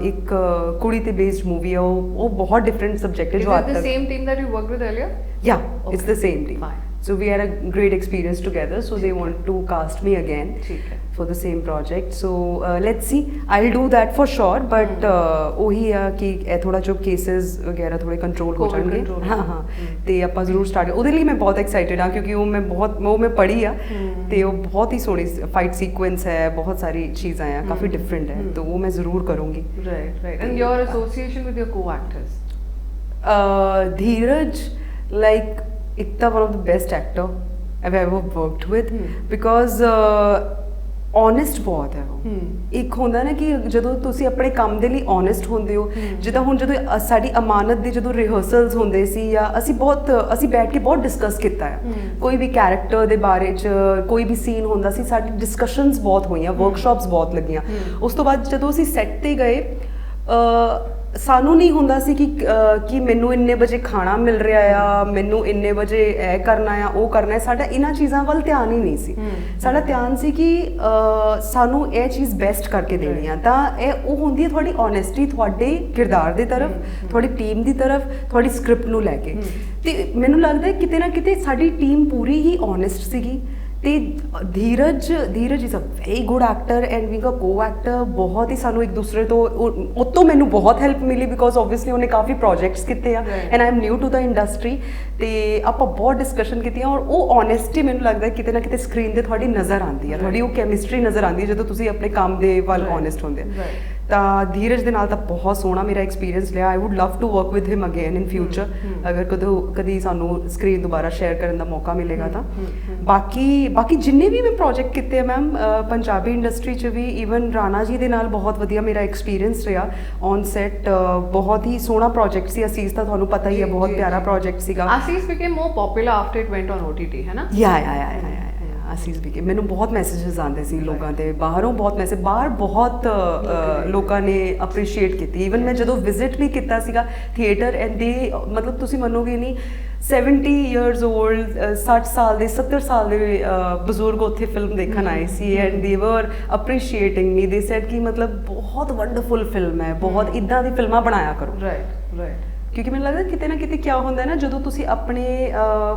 ਇੱਕ ਕੁੜੀ ਤੇ ਬੇਸਡ ਮੂਵੀ ਹੈ. ਉਹ ਬਹੁਤ ਡਿਫਰੈਂਟ ਸਬਜੈਕਟ ਹੈ ਜੋ ਆਤਾ ਹੈ. Is it the same team that you worked with earlier? Yeah, okay. It's the same team. Fine. So we had a great experience together, so they want to cast me again for the same project. So let's see, I'll do that for sure, but ਉਹੀ ਆ ਕਿ ਇਹ ਥੋੜਾ ਜੋ cases ਵਗੈਰਾ ਥੋੜੇ ਕੰਟਰੋਲ ਹੋ ਜਾਣਗੇ. ਹਾਂ ਤੇ ਆਪਾਂ ਜ਼ਰੂਰ ਸਟਾਰਟ, ਉਹਦੇ ਲਈ ਮੈਂ ਬਹੁਤ ਐਕਸਾਈਟਿਡ ਹਾਂ ਕਿਉਂਕਿ ਉਹ ਮੈਂ ਪੜ੍ਹੀ ਆ ਤੇ ਉਹ ਬਹੁਤ ਹੀ ਸੋਹਣੀ ਫਾਈਟ ਸੀਕੁਐਂਸ ਹੈ, ਬਹੁਤ ਸਾਰੀ ਚੀਜ਼ਾਂ ਆ, ਕਾਫੀ ਡਿਫਰੈਂਟ ਹੈ, ਤਾਂ ਉਹ ਮੈਂ ਜ਼ਰੂਰ ਕਰੂੰਗੀ. Right. And your association with your co-actors? Dheeraj, like ਇੱਕ ਤਾਂ one of the best actor I've ever worked with because honest ਬਹੁਤ ਹੈ ਉਹ. ਇੱਕ ਹੁੰਦਾ ਨਾ ਕਿ ਜਦੋਂ ਤੁਸੀਂ ਆਪਣੇ ਕੰਮ ਦੇ ਲਈ ਓਨੈਸਟ ਹੁੰਦੇ ਹੋ, ਜਿੱਦਾਂ ਹੁਣ ਜਦੋਂ ਸਾਡੀ ਅਮਾਨਤ ਦੇ ਜਦੋਂ ਰਿਹਰਸਲਸ ਹੁੰਦੇ ਸੀ ਜਾਂ ਅਸੀਂ ਬੈਠ ਕੇ ਬਹੁਤ ਡਿਸਕਸ ਕੀਤਾ ਹੈ ਕੋਈ ਵੀ ਕੈਰੈਕਟਰ ਦੇ ਬਾਰੇ 'ਚ, ਕੋਈ ਵੀ ਸੀਨ ਹੁੰਦਾ ਸੀ, ਸਾਡੀ ਡਿਸਕਸ਼ਨਸ ਬਹੁਤ ਹੋਈਆਂ, ਵਰਕਸ਼ਾਪਸ ਬਹੁਤ ਲੱਗੀਆਂ. ਉਸ ਤੋਂ ਬਾਅਦ ਜਦੋਂ ਅਸੀਂ ਸੈੱਟ 'ਤੇ ਗਏ ਸਾਨੂੰ ਨਹੀਂ ਹੁੰਦਾ ਸੀ ਕਿ ਮੈਨੂੰ ਇੰਨੇ ਵਜੇ ਖਾਣਾ ਮਿਲ ਰਿਹਾ ਆ, ਮੈਨੂੰ ਇੰਨੇ ਵਜੇ ਇਹ ਕਰਨਾ ਆ, ਉਹ ਕਰਨਾ ਹੈ. ਸਾਡਾ ਇਹਨਾਂ ਚੀਜ਼ਾਂ ਵੱਲ ਧਿਆਨ ਹੀ ਨਹੀਂ ਸੀ. ਸਾਡਾ ਧਿਆਨ ਸੀ ਕਿ ਸਾਨੂੰ ਇਹ ਚੀਜ਼ ਬੈਸਟ ਕਰਕੇ ਦੇਣੀ ਆ. ਤਾਂ ਇਹ ਉਹ ਹੁੰਦੀ ਹੈ ਤੁਹਾਡੀ ਓਨੈਸਟੀ ਤੁਹਾਡੇ ਕਿਰਦਾਰ ਦੀ ਤਰਫ, ਤੁਹਾਡੀ ਟੀਮ ਦੀ ਤਰਫ, ਤੁਹਾਡੀ ਸਕ੍ਰਿਪਟ ਨੂੰ ਲੈ ਕੇ. ਤੇ ਮੈਨੂੰ ਲੱਗਦਾ ਕਿਤੇ ਨਾ ਕਿਤੇ ਸਾਡੀ ਟੀਮ ਪੂਰੀ ਹੀ ਓਨੈਸਟ ਸੀਗੀ ਤੇ Dheeraj is a very good actor and being a co-actor ਬਹੁਤ ਹੀ ਸਾਨੂੰ ਇੱਕ ਦੂਸਰੇ ਤੋਂ ਉਹ ਤੋਂ ਮੈਨੂੰ ਬਹੁਤ ਹੈਲਪ ਮਿਲੀ ਬਿਕੋਜ਼ ਆਬਵੀਅਸਲੀ ਉਹਨੇ ਕਾਫੀ ਪ੍ਰੋਜੈਕਟਸ ਕੀਤੇ ਆ and I am new to the industry ਤੇ ਆਪਾਂ ਬਹੁਤ ਡਿਸਕਸ਼ਨ ਕੀਤੀਆਂ ਔਰ ਉਹ ਓਨੈਸਟੀ ਮੈਨੂੰ ਲੱਗਦਾ ਕਿਤੇ ਨਾ ਕਿਤੇ ਸਕਰੀਨ ਤੇ ਤੁਹਾਡੀ ਨਜ਼ਰ ਆਉਂਦੀ ਹੈ ਤੁਹਾਡੀ ਉਹ ਕੈਮਿਸਟਰੀ ਨਜ਼ਰ ਆਉਂਦੀ ਹੈ ਜਦੋਂ ਤੁਸੀਂ ਆਪਣੇ ਕੰਮ ਦੇ ਵੱਲ ਓਨੈਸਟ ਹੁੰਦੇ ਆ ਤਾਂ ਧੀਰਜ ਦੇ ਨਾਲ ਤਾਂ ਬਹੁਤ ਸੋਹਣਾ ਮੇਰਾ ਐਕਸਪੀਰੀਅੰਸ ਰਿਹਾ I would love to work with him again in future ਅਗਰ ਕਦੀ ਸਾਨੂੰ ਸਕਰੀਨ ਦੁਬਾਰਾ ਸ਼ੇਅਰ ਕਰਨ ਦਾ ਮੌਕਾ ਮਿਲੇਗਾ ਤਾਂ ਬਾਕੀ ਜਿੰਨੇ ਵੀ ਮੈਂ ਪ੍ਰੋਜੈਕਟ ਕੀਤੇ ਆ ਮੈਮ ਪੰਜਾਬੀ ਇੰਡਸਟਰੀ 'ਚ ਵੀ ਈਵਨ ਰਾਣਾ ਜੀ ਦੇ ਨਾਲ ਬਹੁਤ ਵਧੀਆ ਮੇਰਾ ਐਕਸਪੀਰੀਅੰਸ ਰਿਹਾ ਔਨ ਸੈਟ ਬਹੁਤ ਹੀ ਸੋਹਣਾ ਪ੍ਰੋਜੈਕਟ ਸੀ ਅਸੀਸ ਤਾਂ ਤੁਹਾਨੂੰ ਪਤਾ ਹੀ ਹੈ ਬਹੁਤ ਪਿਆਰਾ ਪ੍ਰੋਜੈਕਟ ਸੀਗਾ ਅਸੀਸ became more popular after it went on OTT ਹੈ ਨਾ ਯਾ ਅਸੀਸ ਵੀ ਮੈਨੂੰ ਬਹੁਤ ਮੈਸੇजेस ਆਉਂਦੇ ਸੀ ਲੋਕਾਂ ਦੇ ਬਾਹਰੋਂ ਬਹੁਤ ਮੈਸੇਜ ਬਾਹਰ ਬਹੁਤ ਲੋਕਾਂ ਨੇ ਅਪਰੀਸ਼ੀਏਟ ਕੀਤੀ ਈਵਨ ਮੈਂ ਜਦੋਂ ਵਿਜ਼ਿਟ ਵੀ ਕੀਤਾ ਸੀਗਾ ਥੀਏਟਰ ਐਂਡ ਦੇ ਮਤਲਬ ਤੁਸੀਂ ਮੰਨੋਗੇ ਨਹੀਂ 70 ਇਅਰਸ 올ਡ 60 ਸਾਲ ਦੇ 70 ਸਾਲ ਦੇ ਬਜ਼ੁਰਗ ਉੱਥੇ ਫਿਲਮ ਦੇਖਣ ਆਏ ਸੀ ਐਂਡ ਦੇ ਵਰ ਅਪਰੀਸ਼ੀਏਟਿੰਗ ਮੀ ਦੇ ਸੈਡ ਕਿ ਮਤਲਬ ਬਹੁਤ ਵੰਡਰਫੁਲ ਫਿਲਮ ਹੈ ਬਹੁਤ ਇਦਾਂ ਦੀ ਫਿਲਮਾਂ ਬਣਾਇਆ ਕਰੋ ਰਾਈਟ ਕਿਉਂਕਿ ਮੈਨੂੰ ਲੱਗਦਾ ਕਿਤੇ ਨਾ ਕਿਤੇ ਕਿਆ ਹੁੰਦਾ ਨਾ ਜਦੋਂ ਤੁਸੀਂ ਆਪਣੇ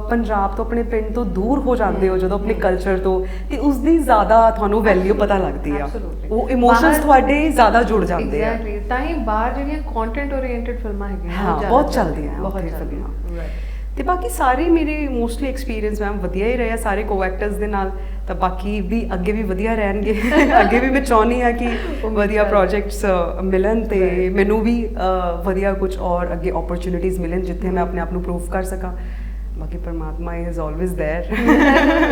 ਪੰਜਾਬ ਤੋਂ ਆਪਣੇ ਪਿੰਡ ਤੋਂ ਦੂਰ ਹੋ ਜਾਂਦੇ ਹੋ ਜਦੋਂ ਆਪਣੇ ਕਲਚਰ ਤੋਂ ਤੇ ਉਸ ਦੀ ਜ਼ਿਆਦਾ ਤੁਹਾਨੂੰ ਵੈਲਿਊ ਪਤਾ ਲੱਗਦੀ ਆ ਉਹ ਇਮੋਸ਼ਨਸ ਤੁਹਾਡੇ ਜ਼ਿਆਦਾ ਜੁੜ ਜਾਂਦੇ ਆ ਤਾਂ ਹੀ ਬਾਹਰ ਜਿਹੜੀਆਂ ਕੰਟੈਂਟ ਓਰੀਐਂਟਡ ਫਿਲਮਾਂ ਹੈਗੀਆਂ ਹਾਂ ਬਹੁਤ ਚੱਲਦੀਆਂ ਬਹੁਤ ਫਿਲਮਾਂ ਤੇ ਬਾਕੀ ਸਾਰੇ ਮੇਰੇ ਮੋਸਟਲੀ ਐਕਸਪੀਰੀਅੰਸ ਮੈਮ ਵਧੀਆ ਹੀ ਰਿਹਾ ਸਾਰੇ ਕੋ-ਐਕਟਰਸ ਦੇ ਨਾਲ ਤਾਂ ਬਾਕੀ ਵੀ ਅੱਗੇ ਵੀ ਵਧੀਆ ਰਹਿਣਗੇ ਅੱਗੇ ਵੀ ਮੈਂ ਚਾਹੁੰਦੀ ਹਾਂ ਕਿ ਵਧੀਆ ਪ੍ਰੋਜੈਕਟਸ ਮਿਲਣ ਤੇ ਮੈਨੂੰ ਵੀ ਵਧੀਆ ਕੁਝ ਔਰ ਅੱਗੇ ਓਪਰਚੁਨਿਟੀਜ਼ ਮਿਲਣ ਜਿੱਥੇ ਮੈਂ ਆਪਣੇ ਆਪ ਨੂੰ ਪ੍ਰੂਵ ਕਰ ਸਕਾਂ ਬਾਕੀ ਪਰਮਾਤਮਾ is always there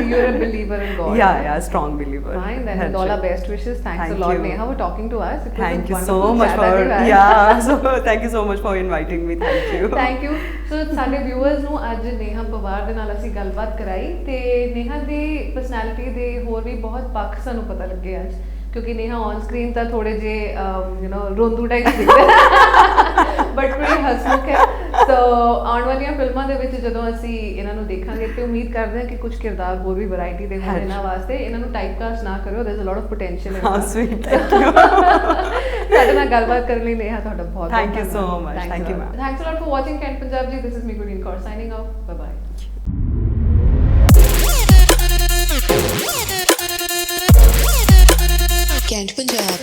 you're a believer in God yeah strong believer fine then with all our best wishes thanks a lot Neha for talking to us thank you so much for so thank you so much for inviting me thank you so ਸਾਡੇ viewers ਨੂੰ ਅੱਜ ਨੇਹਾ ਪਵਾਰ ਦੇ ਨਾਲ ਅਸੀਂ ਗੱਲਬਾਤ ਕਰਾਈ ਤੇ ਨੇਹਾ ਦੀ ਪਰਸਨੈਲਿਟੀ ਦੇ ਹੋਰ ਵੀ ਬਹੁਤ ਪੱਖ ਸਾਨੂੰ ਪਤਾ ਲੱਗੇ ਅੱਜ ਕਿਉਂਕਿ ਨੇਹਾ ਔਨ ਸਕਰੀਨ ਤਾਂ ਥੋੜੇ ਜੇ ਰੋਂਦੂ ਟਾਈਪ ਦਿਖਦੇ ਬਟ ਬੜੀ ਹਸਮੁਖ ਹੈ ਸੋ ਆਉਣ ਵਾਲੀਆਂ ਫਿਲਮਾਂ ਦੇ ਵਿੱਚ ਜਦੋਂ ਅਸੀਂ ਇਹਨਾਂ ਨੂੰ ਦੇਖਾਂਗੇ ਤੇ ਉਮੀਦ ਕਰਦੇ ਹਾਂ ਕਿ ਕੁਝ ਕਿਰਦਾਰ ਹੋਰ ਵੀ ਵੈਰਾਈਟੀ ਦੇ ਹੋਣ ਇਹਨਾਂ ਵਾਸਤੇ ਇਹਨਾਂ ਨੂੰ ਟਾਈਪਕਾਸਟ ਨਾ ਕਰਿਓ there is a lot of potential ਹਾਂ ਸਵੀਟ ਥੈਂਕ ਯੂ ਸਾਡੇ ਨਾਲ ਗੱਲਬਾਤ ਕਰਨ ਲਈ ਨੇਹਾ ਤੁਹਾਡਾ ਬਹੁਤ thank you so much thank you ma'am thanks a lot for watching Kent Punjab ji this is me Gurleen Kaur signing out bye bye Kent Punjab.